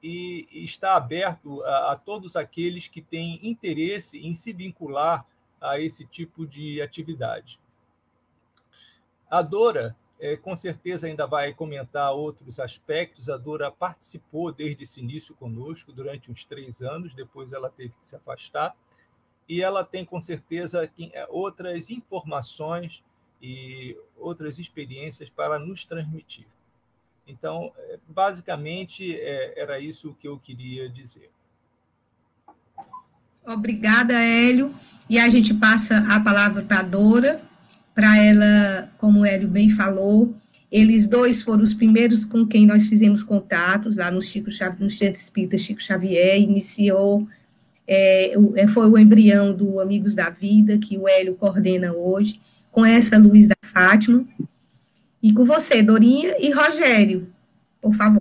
está aberto a todos aqueles que têm interesse em se vincular a esse tipo de atividade. A Dora, com certeza, ainda vai comentar outros aspectos. A Dora participou desde esse início conosco durante uns 3 anos, depois ela teve que se afastar, e ela tem, com certeza, outras informações e outras experiências para nos transmitir. Então, basicamente, era isso que eu queria dizer. Obrigada, Hélio. E a gente passa a palavra para a Dora, para ela, como o Hélio bem falou, eles dois foram os primeiros com quem nós fizemos contatos, lá no Centro Espírita Chico Xavier, iniciou, foi o embrião do Amigos da Vida, que o Hélio coordena hoje, com essa Luz da Fátima, e com você, Dorinha e Rogério, por favor.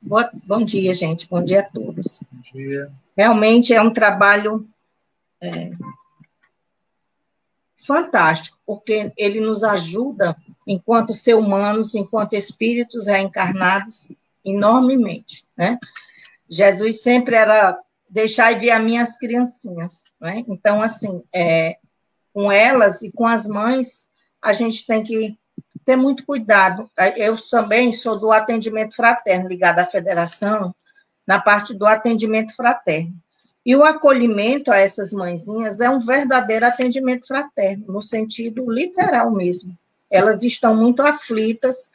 Bom dia, gente. Bom dia a todos. Bom dia. Realmente é um trabalho fantástico, porque ele nos ajuda, enquanto seres humanos, enquanto espíritos reencarnados, enormemente, né? Jesus sempre era deixar e ver as minhas criancinhas, né? Então, assim, com elas e com as mães, a gente tem que ter muito cuidado. Eu também sou do atendimento fraterno, ligada à federação, na parte do atendimento fraterno. E o acolhimento a essas mãezinhas é um verdadeiro atendimento fraterno, no sentido literal mesmo. Elas estão muito aflitas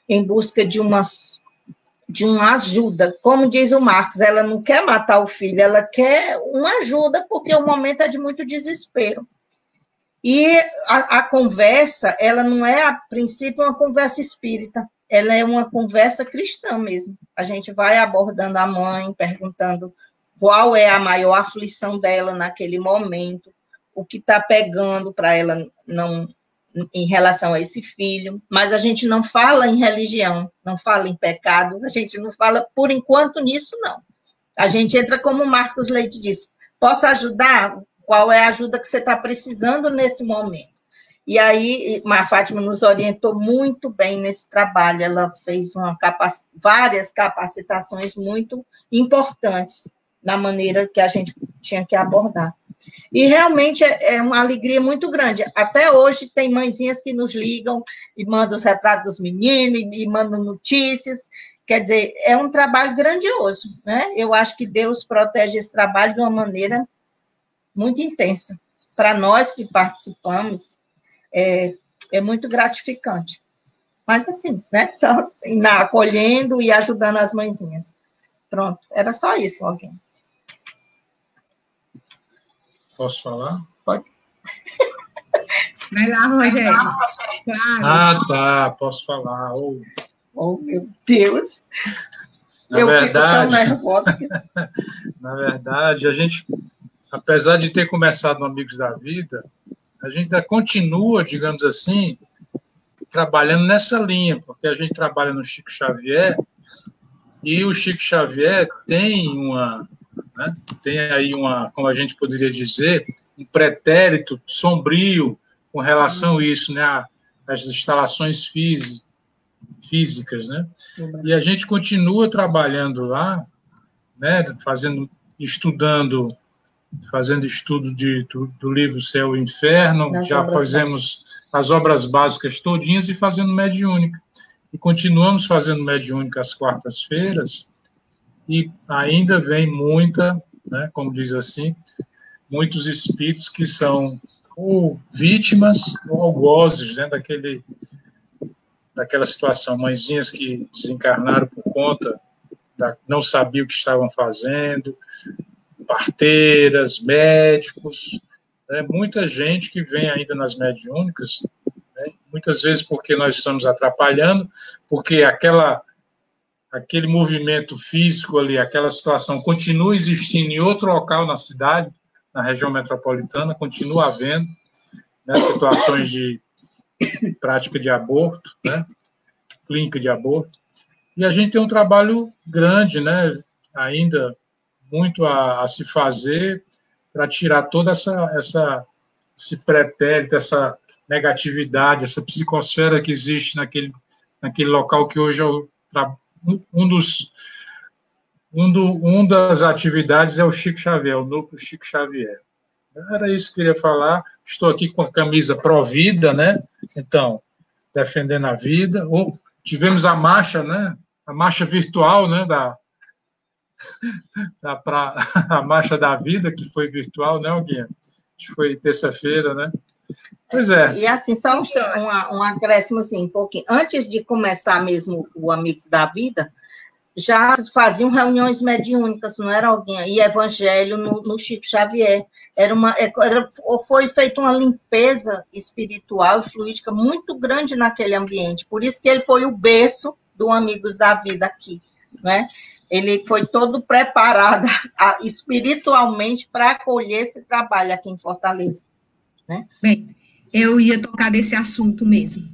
em busca de uma ajuda. Como diz o Marcos, ela não quer matar o filho, ela quer uma ajuda, porque o momento é de muito desespero. E a conversa, ela não é, a princípio, uma conversa espírita, ela é uma conversa cristã mesmo. A gente vai abordando a mãe, perguntando qual é a maior aflição dela naquele momento, o que está pegando para ela não, em relação a esse filho. Mas a gente não fala em religião, não fala em pecado, a gente não fala, por enquanto, nisso, não. A gente entra como o Marcos Leite disse, posso ajudar? Qual é a ajuda que você está precisando nesse momento? E aí, a Fátima nos orientou muito bem nesse trabalho, ela fez várias capacitações muito importantes na maneira que a gente tinha que abordar. E realmente é uma alegria muito grande. Até hoje tem mãezinhas que nos ligam e mandam os retratos dos meninos e mandam notícias. Quer dizer, é um trabalho grandioso, né? Eu acho que Deus protege esse trabalho de uma maneira muito intensa. Para nós que participamos, é muito gratificante. Mas assim, né? Só acolhendo e ajudando as mãezinhas. Pronto, era só isso, alguém. Posso falar? Pode. Vai lá, Rogério. Claro. Tá, posso falar. Oh, meu Deus. Eu fico tão nervosa. Na verdade, a gente, apesar de ter começado no Amigos da Vida, a gente ainda continua, digamos assim, trabalhando nessa linha, porque a gente trabalha no Chico Xavier, e o Chico Xavier tem tem aí como a gente poderia dizer, um pretérito sombrio com relação a isso, né, às instalações físicas, né? E a gente continua trabalhando lá, né, fazendo estudo do livro Céu e Inferno, já fazemos as obras básicas todinhas e fazendo mediúnica. E continuamos fazendo mediúnica às quartas-feiras, e ainda vem né, como diz assim, muitos espíritos que são ou vítimas ou algozes, né, daquela situação, mãezinhas que desencarnaram por conta, não sabiam o que estavam fazendo, parteiras, médicos, Muita gente que vem ainda nas mediúnicas, né, muitas vezes porque nós estamos atrapalhando, porque aquele movimento físico ali, aquela situação continua existindo em outro local na cidade, na região metropolitana, continua havendo, né, situações de prática de aborto, né, clínica de aborto, e a gente tem um trabalho grande, né, ainda muito a se fazer para tirar toda esse pretérito, essa negatividade, essa psicosfera que existe naquele local que hoje é uma das atividades é o Chico Xavier, o núcleo Chico Xavier. Era isso que eu queria falar. Estou aqui com a camisa Pró-Vida, né? Então, defendendo a vida. Tivemos a marcha, né? A marcha virtual, né? A marcha da vida, que foi virtual, né, Guilherme? Acho que foi terça-feira, né? Pois é. E assim, só um acréscimo, assim, um pouquinho. Antes de começar mesmo o Amigos da Vida, já faziam reuniões mediúnicas, não era alguém, e evangelho no Chico Xavier. Foi feita uma limpeza espiritual e fluídica muito grande naquele ambiente. Por isso que ele foi o berço do Amigos da Vida aqui, né? Ele foi todo preparado espiritualmente para acolher esse trabalho aqui em Fortaleza, né? Bem, eu ia tocar desse assunto mesmo.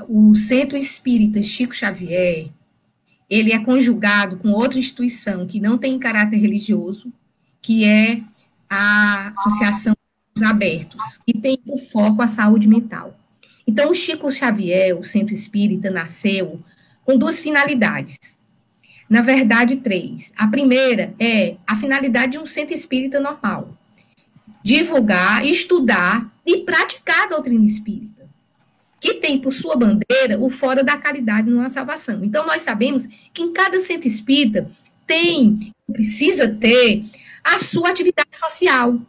O Centro Espírita Chico Xavier, ele é conjugado com outra instituição que não tem caráter religioso, que é a Associação dos Abertos, que tem por foco a saúde mental. Então, o Chico Xavier, o Centro Espírita, nasceu com duas finalidades. Na verdade, 3. A primeira é a finalidade de um centro espírita normal. Divulgar, estudar e praticar a doutrina espírita, que tem por sua bandeira o fora da caridade não há salvação. Então, nós sabemos que em cada centro espírita precisa ter a sua atividade social.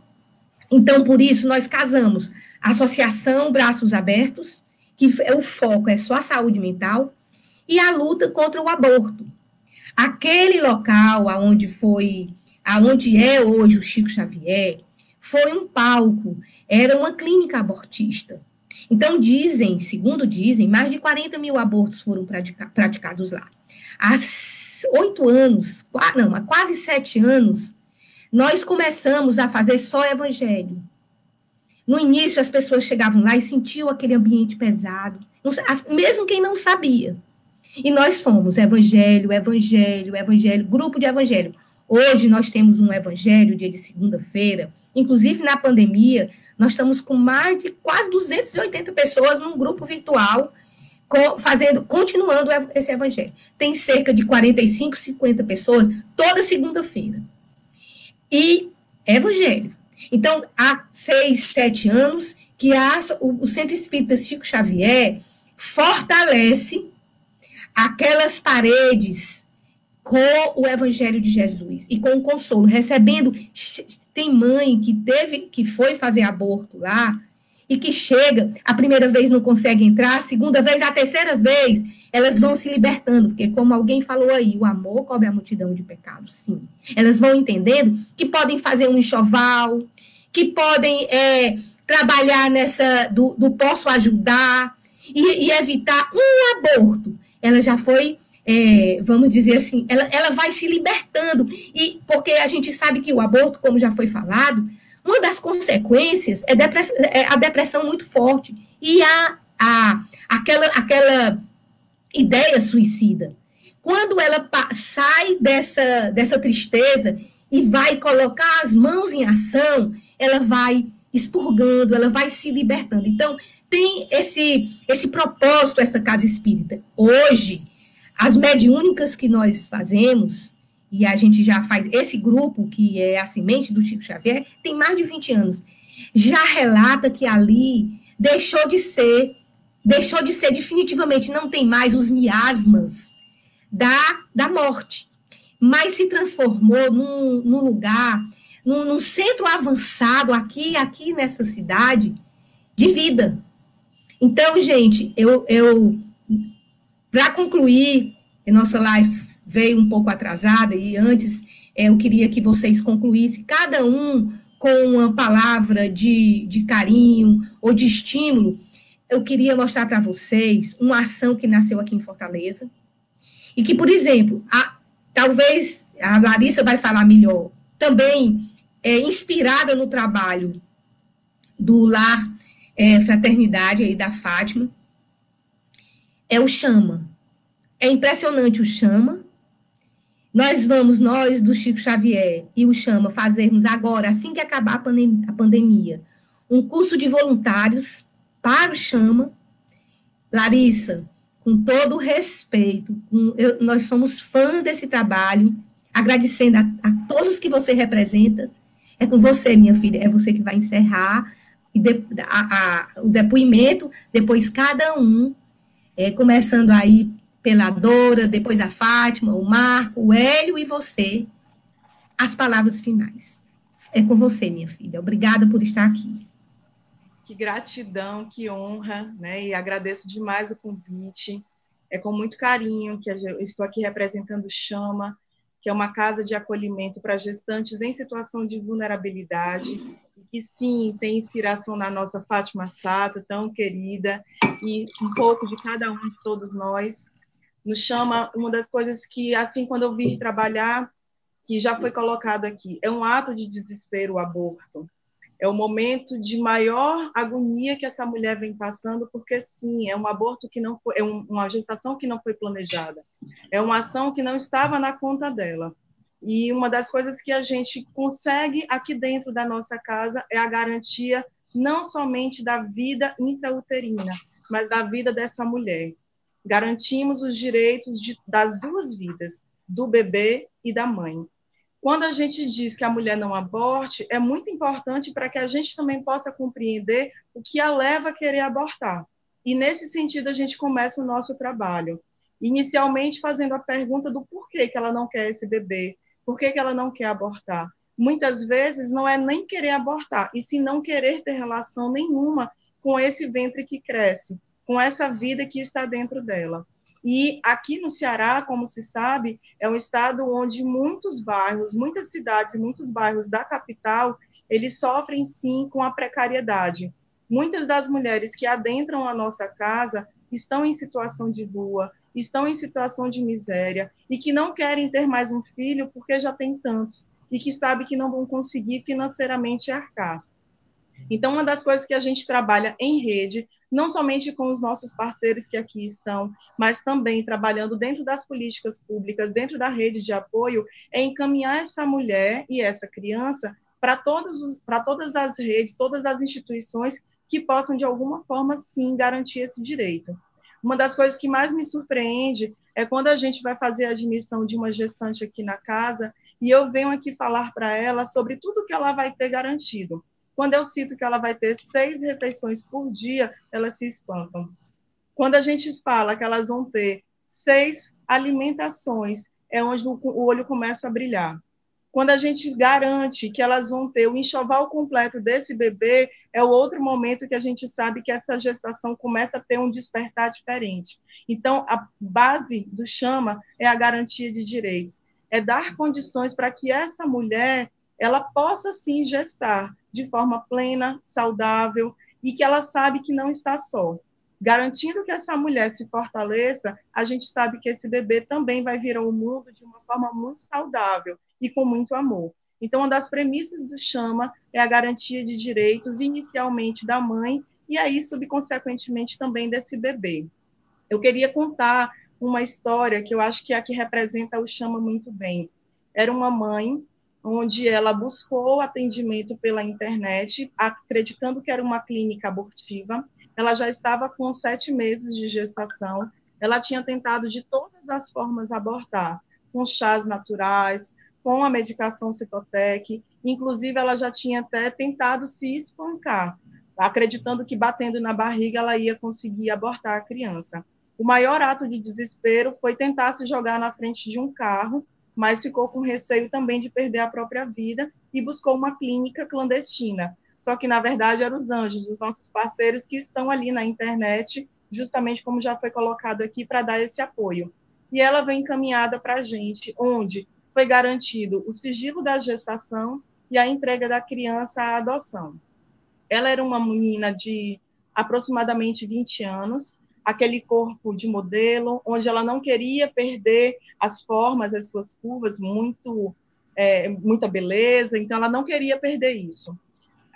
Então, por isso, nós casamos a Associação Braços Abertos, que o foco é só a saúde mental, e a luta contra o aborto. Aquele local aonde é hoje o Chico Xavier, foi um palco, era uma clínica abortista. Então, segundo dizem, mais de 40 mil abortos foram praticados lá. Há 8 anos, há quase 7 anos, nós começamos a fazer só evangelho. No início, as pessoas chegavam lá e sentiam aquele ambiente pesado, mesmo quem não sabia. E nós fomos evangelho, grupo de evangelho. Hoje nós temos um evangelho, dia de segunda-feira, inclusive na pandemia, nós estamos com mais de quase 280 pessoas num grupo virtual, continuando esse evangelho. Tem cerca de 45, 50 pessoas toda segunda-feira. E evangelho. Então, há 6, 7 anos que o Centro Espírita Chico Xavier fortalece aquelas paredes com o Evangelho de Jesus e com o consolo, recebendo. Tem mãe que foi fazer aborto lá e que chega, a primeira vez não consegue entrar, a segunda vez, a terceira vez, elas vão se libertando, porque como alguém falou aí, o amor cobre a multidão de pecados, sim. Elas vão entendendo que podem fazer um enxoval, que podem trabalhar do posso ajudar e evitar um aborto. Ela já foi, vamos dizer assim, ela vai se libertando, e porque a gente sabe que o aborto, como já foi falado, uma das consequências é a depressão muito forte, e aquela ideia suicida. Quando ela sai dessa tristeza e vai colocar as mãos em ação, ela vai expurgando, ela vai se libertando. Então, tem esse propósito, essa casa espírita. Hoje, as mediúnicas que nós fazemos, e a gente já faz, esse grupo, que é a semente do Chico Xavier, tem mais de 20 anos, já relata que ali deixou de ser definitivamente, não tem mais os miasmas da morte, mas se transformou num lugar, num centro avançado aqui nessa cidade, de vida. Então, gente, para concluir, a nossa live veio um pouco atrasada, e antes eu queria que vocês concluíssem, cada um com uma palavra de carinho ou de estímulo, eu queria mostrar para vocês uma ação que nasceu aqui em Fortaleza, e que, por exemplo, talvez a Larissa vai falar melhor, também inspirada no trabalho do Lar Fraternidade aí da Fátima, é o Chama. É impressionante o Chama. Nós do Chico Xavier e o Chama, fazermos agora, assim que acabar a pandemia, um curso de voluntários para o Chama. Larissa, com todo o respeito, nós somos fãs desse trabalho, agradecendo a todos que você representa. É com você, minha filha, é você que vai encerrar o depoimento, depois cada um, começando aí pela Dora, depois a Fátima, o Marco, o Hélio e você, as palavras finais. É com você, minha filha. Obrigada por estar aqui. Que gratidão, que honra, né? E agradeço demais o convite. É com muito carinho que eu estou aqui representando o Chama, que é uma casa de acolhimento para gestantes em situação de vulnerabilidade, e sim, tem inspiração na nossa Fátima Sato, tão querida, e um pouco de cada um de todos nós. No Chama, uma das coisas que, assim, quando eu vim trabalhar, que já foi colocado aqui, é um ato de desespero o aborto. É o momento de maior agonia que essa mulher vem passando, porque, sim, é um aborto que não foi, uma gestação que não foi planejada, é uma ação que não estava na conta dela. E uma das coisas que a gente consegue aqui dentro da nossa casa é a garantia não somente da vida intrauterina, mas da vida dessa mulher. Garantimos os direitos das duas vidas, do bebê e da mãe. Quando a gente diz que a mulher não aborte, é muito importante para que a gente também possa compreender o que a leva a querer abortar. E, nesse sentido, a gente começa o nosso trabalho. Inicialmente, fazendo a pergunta do porquê que ela não quer esse bebê, por que ela não quer abortar. Muitas vezes, não é nem querer abortar, e sim não querer ter relação nenhuma com esse ventre que cresce, com essa vida que está dentro dela. E aqui no Ceará, como se sabe, é um estado onde muitos bairros, muitas cidades e muitos bairros da capital, eles sofrem, sim, com a precariedade. Muitas das mulheres que adentram a nossa casa estão em situação de rua, estão em situação de miséria e que não querem ter mais um filho porque já tem tantos e que sabem que não vão conseguir financeiramente arcar. Então, uma das coisas que a gente trabalha em rede, não somente com os nossos parceiros que aqui estão, mas também trabalhando dentro das políticas públicas, dentro da rede de apoio, é encaminhar essa mulher e essa criança para todas as redes, todas as instituições que possam, de alguma forma, sim, garantir esse direito. Uma das coisas que mais me surpreende é quando a gente vai fazer a admissão de uma gestante aqui na casa e eu venho aqui falar para ela sobre tudo que ela vai ter garantido. Quando eu cito que ela vai ter 6 refeições por dia, elas se espantam. Quando a gente fala que elas vão ter 6 alimentações, é onde o olho começa a brilhar. Quando a gente garante que elas vão ter o enxoval completo desse bebê, é o outro momento que a gente sabe que essa gestação começa a ter um despertar diferente. Então, a base do Chama é a garantia de direitos. É dar condições para que essa mulher ela possa, sim, gestar de forma plena, saudável, e que ela sabe que não está só. Garantindo que essa mulher se fortaleça, a gente sabe que esse bebê também vai vir ao mundo de uma forma muito saudável e com muito amor. Então, uma das premissas do Chama é a garantia de direitos, inicialmente da mãe, e aí, subconsequentemente, também desse bebê. Eu queria contar uma história que eu acho que é a que representa o Chama muito bem. Era uma mãe onde ela buscou atendimento pela internet, acreditando que era uma clínica abortiva. Ela já estava com 7 meses de gestação, ela tinha tentado de todas as formas abortar, com chás naturais, com a medicação Citotec, inclusive ela já tinha até tentado se espancar, acreditando que batendo na barriga ela ia conseguir abortar a criança. O maior ato de desespero foi tentar se jogar na frente de um carro, mas ficou com receio também de perder a própria vida e buscou uma clínica clandestina. Só que, na verdade, eram os anjos, os nossos parceiros que estão ali na internet, justamente como já foi colocado aqui, para dar esse apoio. E ela vem encaminhada para a gente, onde foi garantido o sigilo da gestação e a entrega da criança à adoção. Ela era uma menina de aproximadamente 20 anos, aquele corpo de modelo, onde ela não queria perder as formas, as suas curvas, muita beleza, então ela não queria perder isso.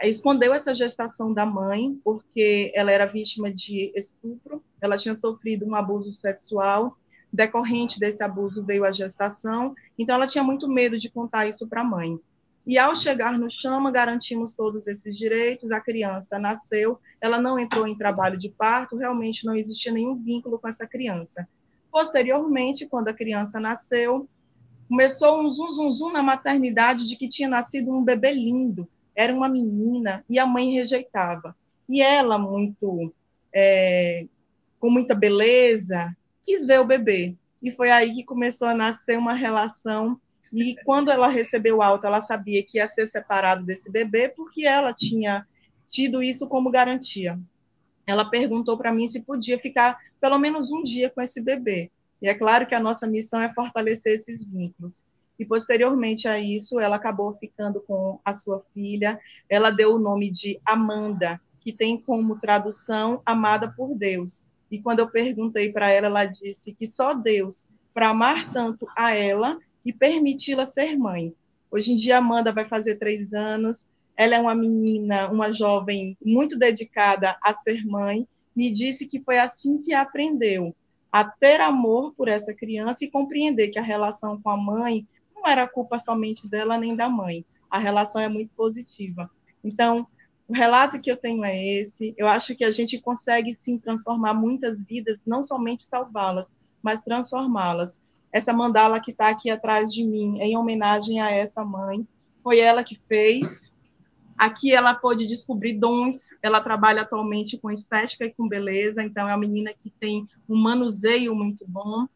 Escondeu essa gestação da mãe, porque ela era vítima de estupro, ela tinha sofrido um abuso sexual, decorrente desse abuso veio a gestação, então ela tinha muito medo de contar isso para a mãe. E ao chegar no Chama, garantimos todos esses direitos, a criança nasceu, ela não entrou em trabalho de parto, realmente não existia nenhum vínculo com essa criança. Posteriormente, quando a criança nasceu, começou um zum na maternidade de que tinha nascido um bebê lindo, era uma menina, e a mãe rejeitava. E ela, com muita beleza, quis ver o bebê. E foi aí que começou a nascer uma relação. E quando ela recebeu alta, ela sabia que ia ser separado desse bebê, porque ela tinha tido isso como garantia. Ela perguntou para mim se podia ficar pelo menos um dia com esse bebê. E é claro que a nossa missão é fortalecer esses vínculos. E, posteriormente a isso, ela acabou ficando com a sua filha. Ela deu o nome de Amanda, que tem como tradução amada por Deus. E quando eu perguntei para ela, ela disse que só Deus, para amar tanto a ela e permiti-la ser mãe. Hoje em dia, Amanda vai fazer 3 anos. Ela é uma menina, uma jovem muito dedicada a ser mãe. Me disse que foi assim que aprendeu a ter amor por essa criança e compreender que a relação com a mãe não era culpa somente dela nem da mãe. A relação é muito positiva. Então, o relato que eu tenho é esse. Eu acho que a gente consegue, sim, transformar muitas vidas, não somente salvá-las, mas transformá-las. Essa mandala que está aqui atrás de mim, em homenagem a essa mãe, foi ela que fez. Aqui ela pôde descobrir dons, ela trabalha atualmente com estética e com beleza, então é uma menina que tem um manuseio muito bom.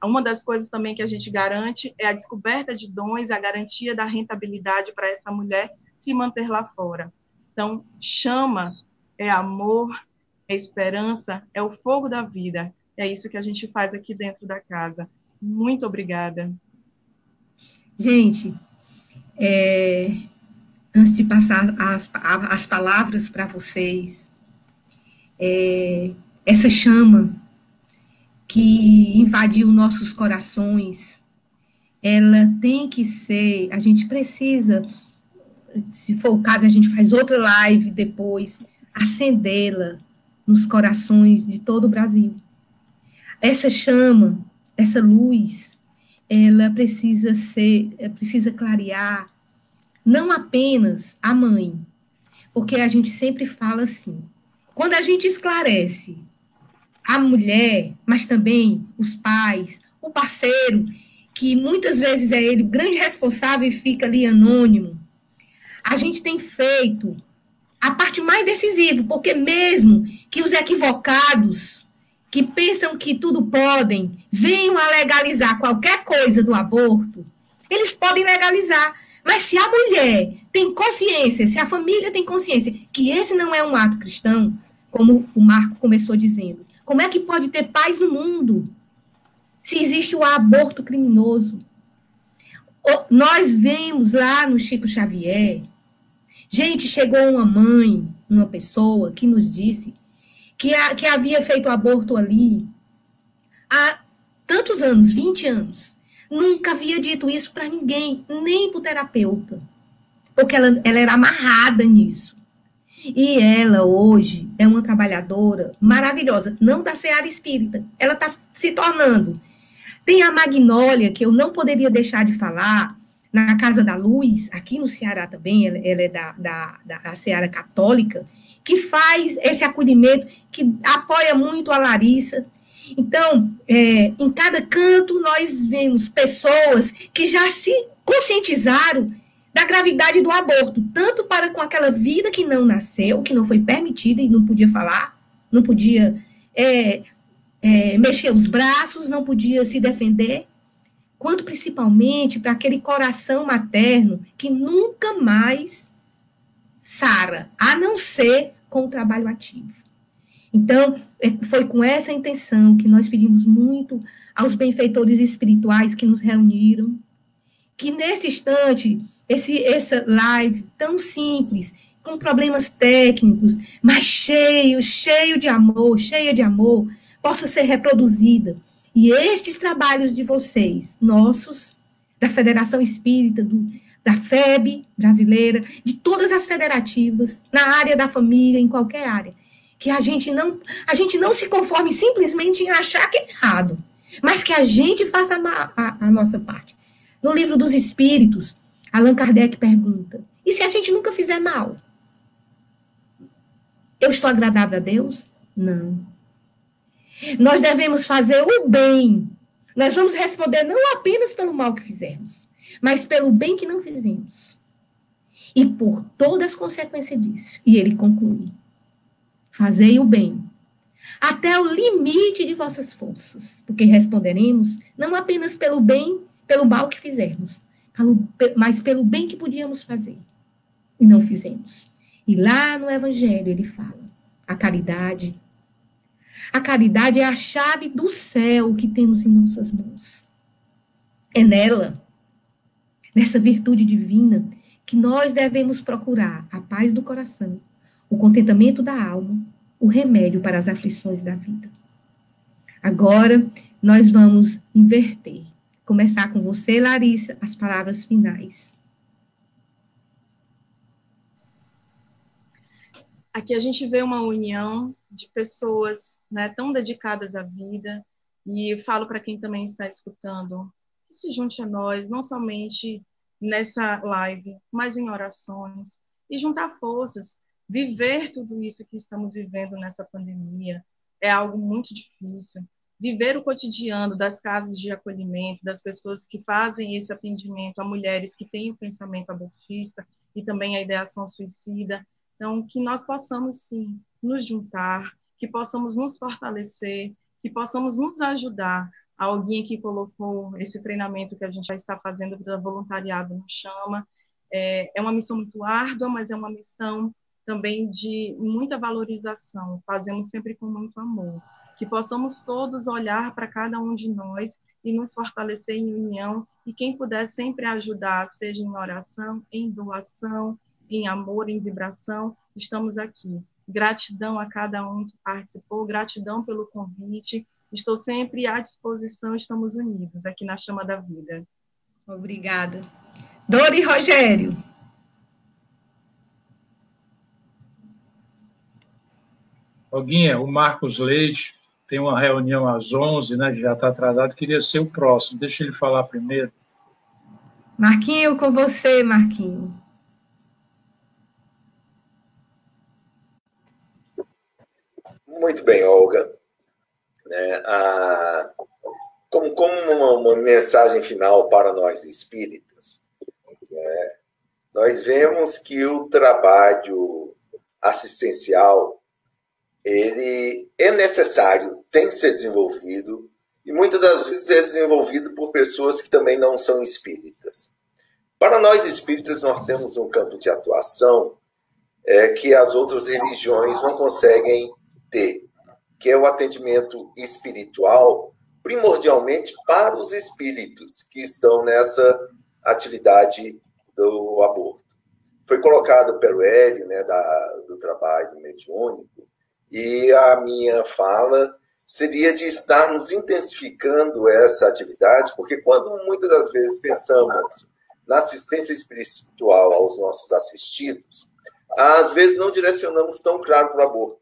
Uma das coisas também que a gente garante é a descoberta de dons, a garantia da rentabilidade para essa mulher se manter lá fora. Então, Chama é amor, é esperança, é o fogo da vida. É isso que a gente faz aqui dentro da casa. Muito obrigada. Gente, antes de passar as palavras para vocês, essa chama que invadiu nossos corações, ela tem que ser, a gente precisa, se for o caso, a gente faz outra live depois, acendê-la nos corações de todo o Brasil. Essa chama, essa luz, ela precisa clarear não apenas a mãe, porque a gente sempre fala assim, quando a gente esclarece a mulher, mas também os pais, o parceiro, que muitas vezes é ele o grande responsável e fica ali anônimo, a gente tem feito a parte mais decisiva, porque mesmo que os equivocados, que pensam que tudo podem, venham a legalizar qualquer coisa do aborto, eles podem legalizar. Mas se a mulher tem consciência, se a família tem consciência que esse não é um ato cristão, como o Marco começou dizendo, como é que pode ter paz no mundo se existe o aborto criminoso? Nós vemos lá no Chico Xavier, gente, chegou uma mãe, uma pessoa que nos disse que havia feito aborto ali há tantos anos, 20 anos. Nunca havia dito isso para ninguém, nem para o terapeuta, porque ela era amarrada nisso. E ela, hoje, é uma trabalhadora maravilhosa, não da seara espírita, ela está se tornando. Tem a Magnólia, que eu não poderia deixar de falar, na Casa da Luz, aqui no Ceará também, ela é da seara católica, que faz esse acolhimento, que apoia muito a Larissa. Então, em cada canto, nós vemos pessoas que já se conscientizaram da gravidade do aborto, tanto para com aquela vida que não nasceu, que não foi permitida e não podia falar, não podia mexer os braços, não podia se defender, quanto principalmente para aquele coração materno que nunca mais sara, a não ser com o trabalho ativo. Então, foi com essa intenção que nós pedimos muito aos benfeitores espirituais que nos reuniram, que nesse instante, essa live tão simples, com problemas técnicos, mas cheia de amor, possa ser reproduzida. E estes trabalhos de vocês, nossos, da Federação Espírita, da FEB brasileira, de todas as federativas, na área da família, em qualquer área, que a gente não se conforme simplesmente em achar que é errado, mas que a gente faça a nossa parte. No Livro dos Espíritos, Allan Kardec pergunta, e se a gente nunca fizer mal? Eu estou agradável a Deus? Não. Nós devemos fazer o bem. Nós vamos responder não apenas pelo mal que fizermos, mas pelo bem que não fizemos. E por todas as consequências disso. E ele conclui, fazei o bem, até o limite de vossas forças, porque responderemos não apenas pelo bem, pelo mal que fizermos, mas pelo bem que podíamos fazer e não fizemos. E lá no Evangelho ele fala, a caridade é a chave do céu que temos em nossas mãos. É nela, nessa virtude divina, que nós devemos procurar a paz do coração, o contentamento da alma, o remédio para as aflições da vida. Agora, nós vamos inverter. Começar com você, Larissa, as palavras finais. Aqui a gente vê uma união de pessoas, né, tão dedicadas à vida, e eu falo para quem também está escutando, que se junte a nós, não somente nessa live, mas em orações, e juntar forças. Viver tudo isso que estamos vivendo nessa pandemia é algo muito difícil. Viver o cotidiano das casas de acolhimento, das pessoas que fazem esse atendimento a mulheres que têm o pensamento abortista e também a ideação suicida. Então, que nós possamos, sim, nos juntar, que possamos nos fortalecer, que possamos nos ajudar. Alguém que colocou esse treinamento que a gente já está fazendo para voluntariado no Chama. É uma missão muito árdua, mas é uma missão também de muita valorização. Fazemos sempre com muito amor. Que possamos todos olhar para cada um de nós e nos fortalecer em união. E quem puder sempre ajudar, seja em oração, em doação, em amor, em vibração, estamos aqui. Gratidão a cada um que participou, gratidão pelo convite. Estou sempre à disposição, estamos unidos aqui na Chama da Vida. Obrigada. Dori Rogério. Olguinha, o Marcos Leite tem uma reunião às 11, né, já está atrasado, queria ser o próximo. Deixa ele falar primeiro. Marquinho, com você, Marquinho. Muito bem, Olga. Como uma mensagem final para nós espíritas, nós vemos que o trabalho assistencial ele é necessário, tem que ser desenvolvido, e muitas das vezes é desenvolvido por pessoas que também não são espíritas. Para nós espíritas, nós temos um campo de atuação que as outras religiões não conseguem ter, que é o atendimento espiritual, primordialmente para os espíritos que estão nessa atividade do aborto. Foi colocado pelo Hélio, né, do trabalho mediúnico, e a minha fala seria de estarmos intensificando essa atividade, porque quando muitas das vezes pensamos na assistência espiritual aos nossos assistidos, às vezes não direcionamos tão claro para o aborto.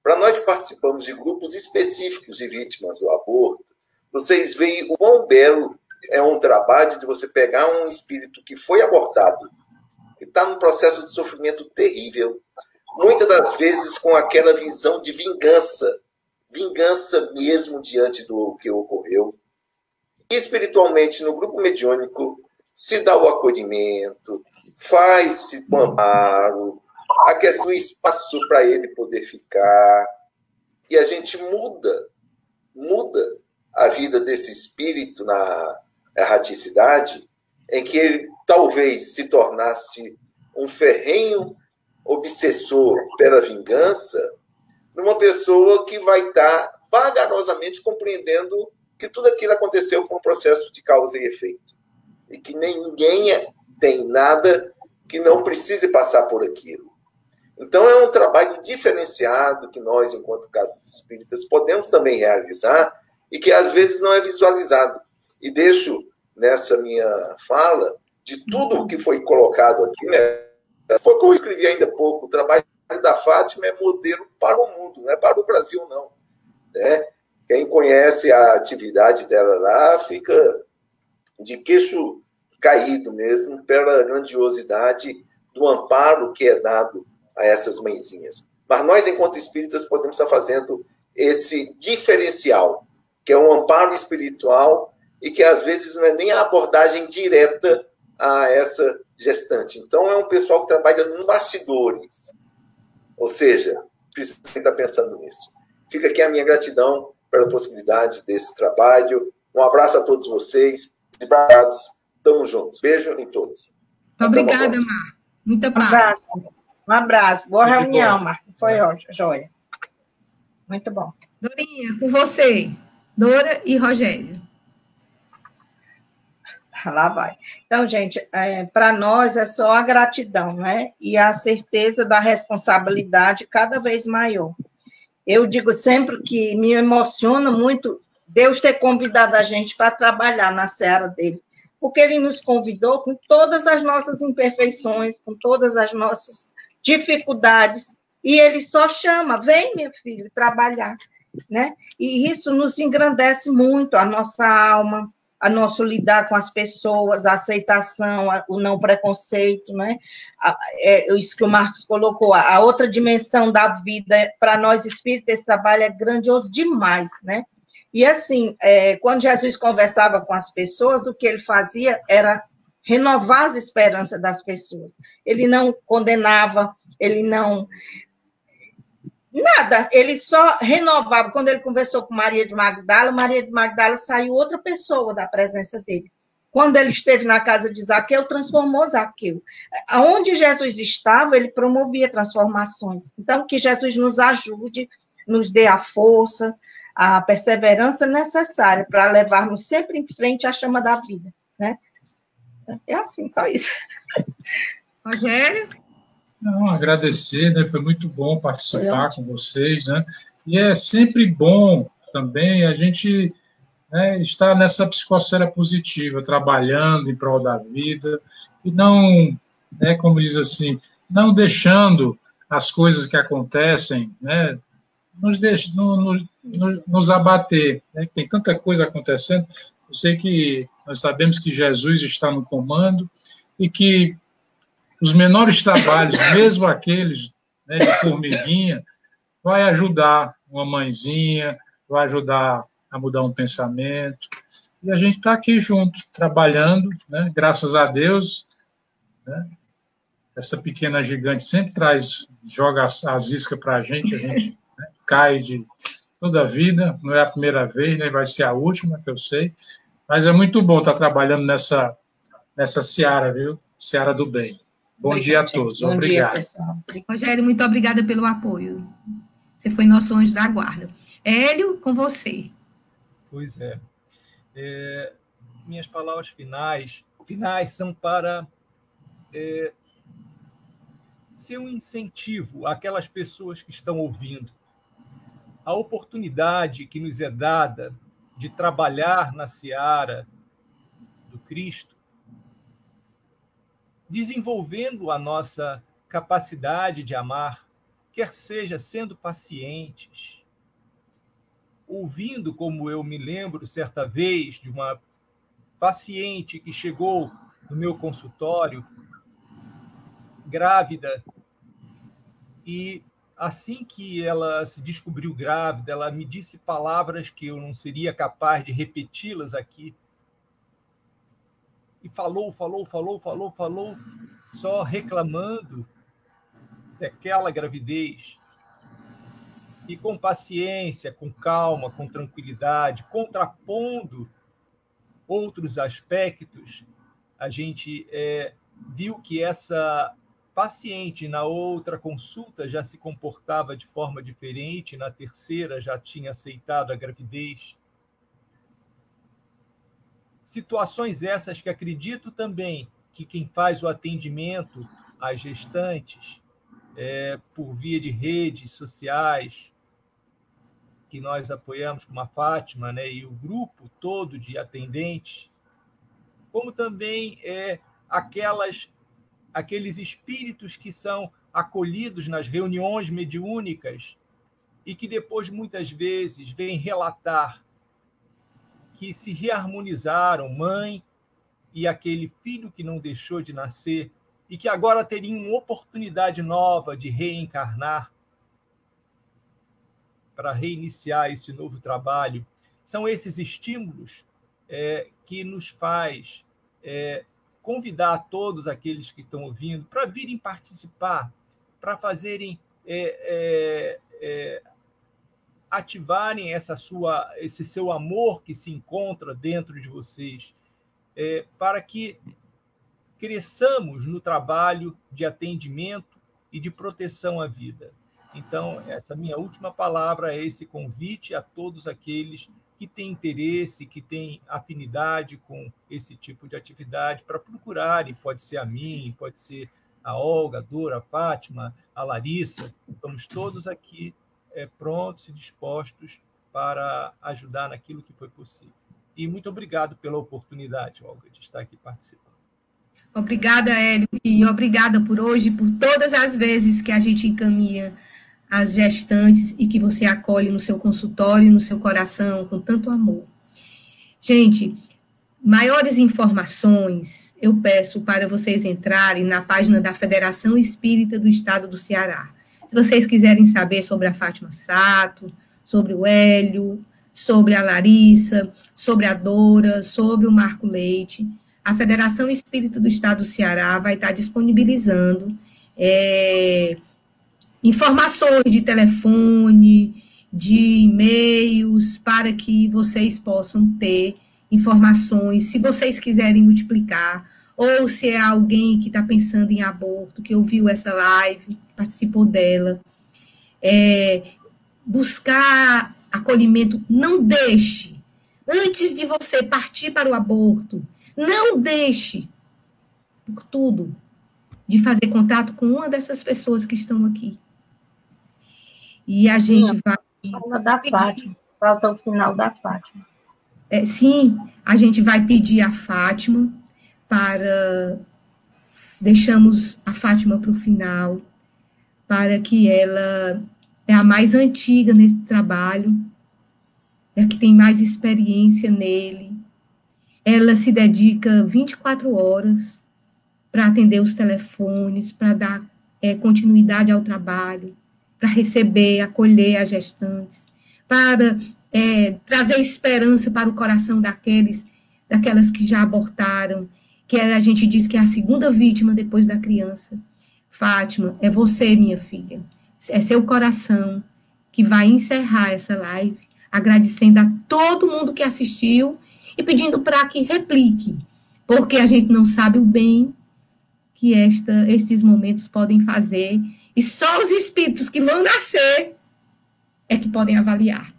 Para nós que participamos de grupos específicos de vítimas do aborto, vocês veem o quão belo é um trabalho de você pegar um espírito que foi abortado, que está num processo de sofrimento terrível, muitas das vezes com aquela visão de vingança mesmo diante do que ocorreu. E espiritualmente, no grupo mediúnico, se dá o acolhimento, faz-se o amparo, a questão do espaço para ele poder ficar, e a gente muda a vida desse espírito na erraticidade, em que ele talvez se tornasse um ferrenho obsessor pela vingança, numa pessoa que vai estar vagarosamente compreendendo que tudo aquilo aconteceu por um processo de causa e efeito. e que ninguém tem nada que não precise passar por aquilo. Então, é um trabalho diferenciado que nós, enquanto casas espíritas, podemos também realizar e que, às vezes, não é visualizado. E deixo nessa minha fala, de tudo que foi colocado aqui, né? Foi como eu escrevi ainda há pouco, o trabalho da Fátima é modelo para o mundo, não é para o Brasil, não. Né? Quem conhece a atividade dela lá fica de queixo caído mesmo pela grandiosidade do amparo que é dado a essas mãezinhas. Mas nós, enquanto espíritas, podemos estar fazendo esse diferencial, que é um amparo espiritual e que, às vezes, não é nem a abordagem direta a essa gestante. Então, é um pessoal que trabalha nos bastidores. Ou seja, precisa estar pensando nisso. Fica aqui a minha gratidão pela possibilidade desse trabalho. Um abraço a todos vocês. Obrigados. Tamo juntos. Beijo em todos. Obrigada, Mar. Muita paz. Um abraço. Um abraço. Boa Muito reunião, bom. Mar. Foi joia. Muito bom. Dorinha, com você. Dora e Rogério. Lá vai. Então, gente, para nós é só a gratidão, né? E a certeza da responsabilidade cada vez maior. Eu digo sempre que me emociona muito Deus ter convidado a gente para trabalhar na seara dele, porque ele nos convidou com todas as nossas imperfeições, com todas as nossas dificuldades, e ele só chama, vem, minha filha, trabalhar, né? E isso nos engrandece muito, a nossa alma, a nosso lidar com as pessoas, a aceitação, o não preconceito, né? Isso que o Marcos colocou, a outra dimensão da vida, para nós espíritas, esse trabalho é grandioso demais, né? E assim, quando Jesus conversava com as pessoas, o que ele fazia era renovar as esperanças das pessoas. Ele não condenava, ele não... Nada, ele só renovava. Quando ele conversou com Maria de Magdala saiu outra pessoa da presença dele. Quando ele esteve na casa de Zaqueu, transformou Zaqueu. Aonde Jesus estava, ele promovia transformações. Então, que Jesus nos ajude, nos dê a força, a perseverança necessária para levarmos sempre em frente a chama da vida, né? É assim, só isso. Rogério? Não, agradecer, né? Foi muito bom participar com vocês, né? E é sempre bom também a gente, né, estar nessa psicosfera positiva, trabalhando em prol da vida, e não, né, como diz assim, não deixando as coisas que acontecem, né, nos abater, né? Tem tanta coisa acontecendo. Eu sei que nós sabemos que Jesus está no comando e que os menores trabalhos, mesmo aqueles, né, de formiguinha, vai ajudar uma mãezinha, vai ajudar a mudar um pensamento. E a gente está aqui junto, trabalhando, né, graças a Deus, né, essa pequena gigante sempre joga as iscas para a gente, né, cai de toda a vida, não é a primeira vez, nem vai ser a última, que eu sei, mas é muito bom estar trabalhando nessa seara, viu? Seara do bem. Bom dia a todos. Bom obrigado. Dia, pessoal. Rogério, muito obrigada pelo apoio. Você foi nosso anjo da guarda. Hélio, com você. Pois é. Minhas palavras finais são para ser um incentivo àquelas pessoas que estão ouvindo. A oportunidade que nos é dada de trabalhar na seara do Cristo, desenvolvendo a nossa capacidade de amar, quer seja sendo pacientes, ouvindo, como eu me lembro certa vez de uma paciente que chegou no meu consultório, grávida, e assim que ela se descobriu grávida, ela me disse palavras que eu não seria capaz de repeti-las aqui. E falou, só reclamando daquela gravidez. E com paciência, com calma, com tranquilidade, contrapondo outros aspectos, a gente viu que essa paciente na outra consulta já se comportava de forma diferente, na terceira já tinha aceitado a gravidez. Situações essas que acredito também que quem faz o atendimento às gestantes, por via de redes sociais, que nós apoiamos, como a Fátima, né, e o grupo todo de atendentes, como também aqueles espíritos que são acolhidos nas reuniões mediúnicas e que depois, muitas vezes, vêm relatar que se reharmonizaram, mãe e aquele filho que não deixou de nascer, e que agora teriam uma oportunidade nova de reencarnar para reiniciar esse novo trabalho. São esses estímulos que nos faz convidar todos aqueles que estão ouvindo para virem participar, para fazerem ativarem esse seu amor que se encontra dentro de vocês, para que cresçamos no trabalho de atendimento e de proteção à vida. Então, essa minha última palavra é esse convite a todos aqueles que têm interesse, que têm afinidade com esse tipo de atividade, para procurarem, pode ser a mim, pode ser a Olga, a Dora, a Fátima, a Larissa. Estamos todos aqui prontos e dispostos para ajudar naquilo que foi possível. E muito obrigado pela oportunidade, Olga, de estar aqui participando. Obrigada, Hélio, e obrigada por hoje, por todas as vezes que a gente encaminha as gestantes e que você acolhe no seu consultório, no seu coração, com tanto amor. Gente, maiores informações eu peço para vocês entrarem na página da Federação Espírita do Estado do Ceará. Se vocês quiserem saber sobre a Fátima Sato, sobre o Hélio, sobre a Larissa, sobre a Dora, sobre o Marco Leite, a Federação Espírita do Estado do Ceará vai estar disponibilizando informações de telefone, de e-mails, para que vocês possam ter informações, se vocês quiserem multiplicar, ou se é alguém que está pensando em aborto, que ouviu essa live, participou dela, buscar acolhimento. Não deixe, antes de você partir para o aborto, não deixe, por tudo, de fazer contato com uma dessas pessoas que estão aqui. E a gente vai... Fala da Fátima, falta o final da Fátima. Sim, a gente vai pedir a Fátima para... Deixamos a Fátima para o final, para que ela é a mais antiga nesse trabalho, é a que tem mais experiência nele. Ela se dedica 24 horas para atender os telefones, para dar continuidade ao trabalho, para receber, acolher as gestantes, para trazer esperança para o coração daquelas que já abortaram, que a gente diz que é a segunda vítima depois da criança. Fátima, é você, minha filha, é seu coração que vai encerrar essa live, agradecendo a todo mundo que assistiu e pedindo para que replique, porque a gente não sabe o bem que estes momentos podem fazer, e só os espíritos que vão nascer é que podem avaliar.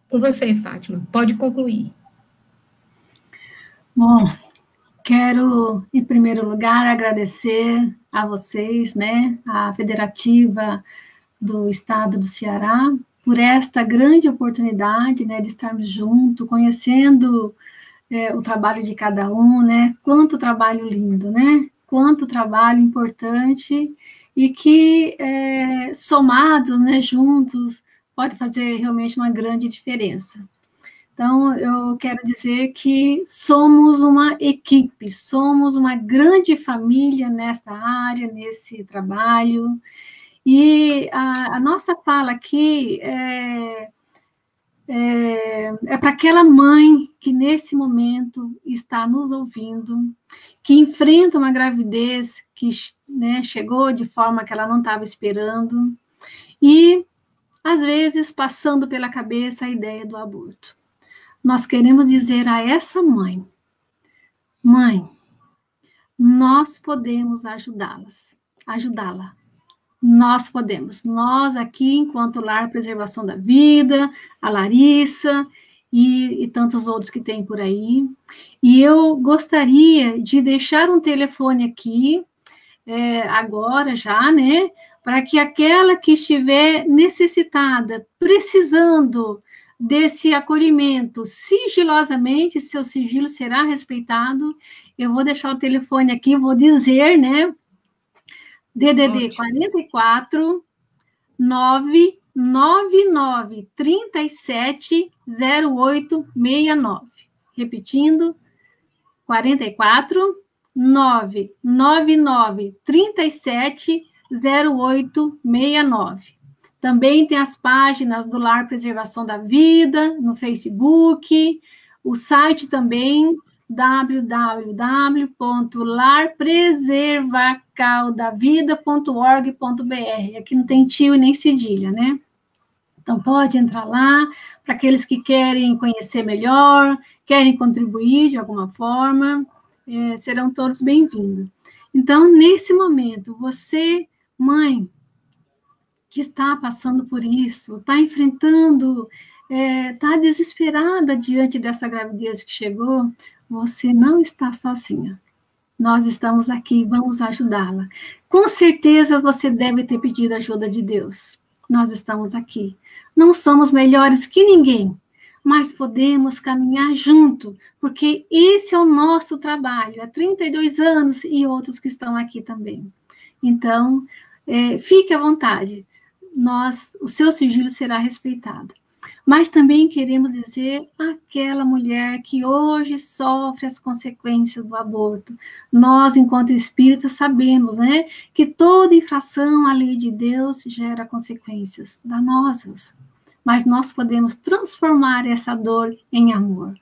Com você, Fátima, pode concluir. Bom, quero, em primeiro lugar, agradecer a vocês, né, a Federativa do Estado do Ceará, por esta grande oportunidade, né, de estarmos juntos, conhecendo o trabalho de cada um, né, quanto trabalho lindo, né, quanto trabalho importante e que, somado, né, juntos, pode fazer realmente uma grande diferença. Então, eu quero dizer que somos uma equipe, somos uma grande família nessa área, nesse trabalho, e a nossa fala aqui é para aquela mãe que nesse momento está nos ouvindo, que enfrenta uma gravidez que, né, chegou de forma que ela não estava esperando, e às vezes passando pela cabeça a ideia do aborto. Nós queremos dizer a essa mãe, nós podemos ajudá-la. Nós podemos. Nós aqui, enquanto Lar Preservação da Vida, a Larissa e tantos outros que tem por aí. E eu gostaria de deixar um telefone aqui, agora já, né, para que aquela que estiver necessitada, precisando desse acolhimento, sigilosamente, seu sigilo será respeitado. Eu vou deixar o telefone aqui, vou dizer, né, DDD 44 999 37 0869. Repetindo, 44 999 37 0869. Também tem as páginas do Lar Preservação da Vida no Facebook, o site também www.larpreservacaldavida.org.br. Aqui não tem tio e nem cedilha, né? Então, pode entrar lá, para aqueles que querem conhecer melhor, querem contribuir de alguma forma, serão todos bem-vindos. Então, nesse momento, você, mãe, que está passando por isso, está enfrentando, está desesperada diante dessa gravidez que chegou, você não está sozinha. Nós estamos aqui, vamos ajudá-la. Com certeza você deve ter pedido a ajuda de Deus. Nós estamos aqui. Não somos melhores que ninguém, mas podemos caminhar junto, porque esse é o nosso trabalho. Há 32 anos e outros que estão aqui também. Então, fique à vontade. O seu sigilo será respeitado. Mas também queremos dizer àquela mulher que hoje sofre as consequências do aborto. Nós, enquanto espíritas, sabemos, né, que toda infração à lei de Deus gera consequências danosas. Mas nós podemos transformar essa dor em amor,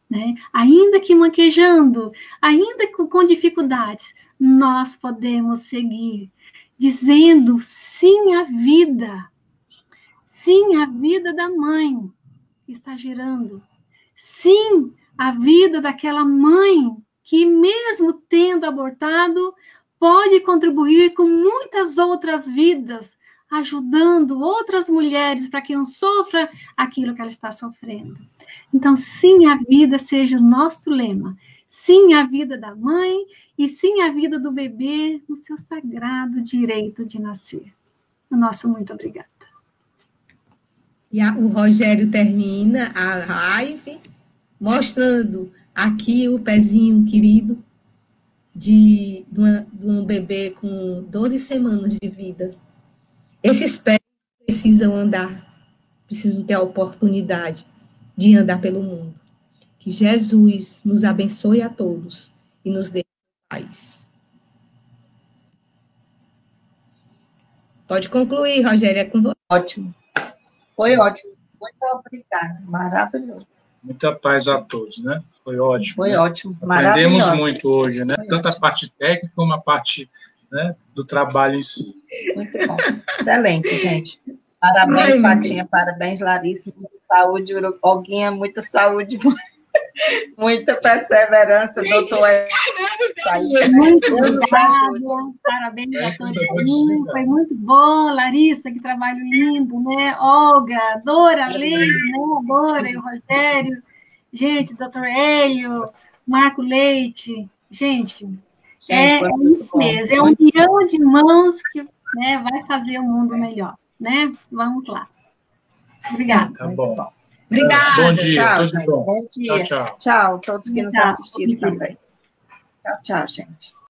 né? Ainda que manquejando, ainda com dificuldades, nós podemos seguir dizendo sim à vida. Sim, a vida da mãe que está gerando. Sim, a vida daquela mãe que, mesmo tendo abortado, pode contribuir com muitas outras vidas, ajudando outras mulheres para que não sofra aquilo que ela está sofrendo. Então, sim, a vida seja o nosso lema. Sim, a vida da mãe e sim, a vida do bebê no seu sagrado direito de nascer. O nosso muito obrigada. E o Rogério termina a live mostrando aqui o pezinho querido de um bebê com 12 semanas de vida. Esses pés precisam andar, precisam ter a oportunidade de andar pelo mundo. Que Jesus nos abençoe a todos e nos dê paz. Pode concluir, Rogério, é com você. Ótimo. Foi ótimo. Muito obrigada. Maravilhoso. Muita paz a todos, né? Foi ótimo. Foi ótimo. Aprendemos muito hoje, né? Tanto a parte técnica como a parte, né, do trabalho em si. Muito bom. Excelente, gente. Parabéns, Patinha. Parabéns, Larissa. Muita saúde, Olguinha. Muita saúde. Muita perseverança, doutor. Muito obrigada. Parabéns a todos. Foi muito bom, Larissa, que trabalho lindo, né? Olga, Dora, Leite, né? Dora e o Rogério. Gente, doutor Hélio, Marco Leite. Gente, é isso mesmo. É um milhão de mãos que, né, vai fazer o mundo melhor, né? Vamos lá. Obrigada. Tá bom. Obrigada. Bom dia. Tchau, Tudo gente. bom. Bom dia. Tchau, tchau. Tchau, todos que nos assistiram também. Tchau, tchau, gente.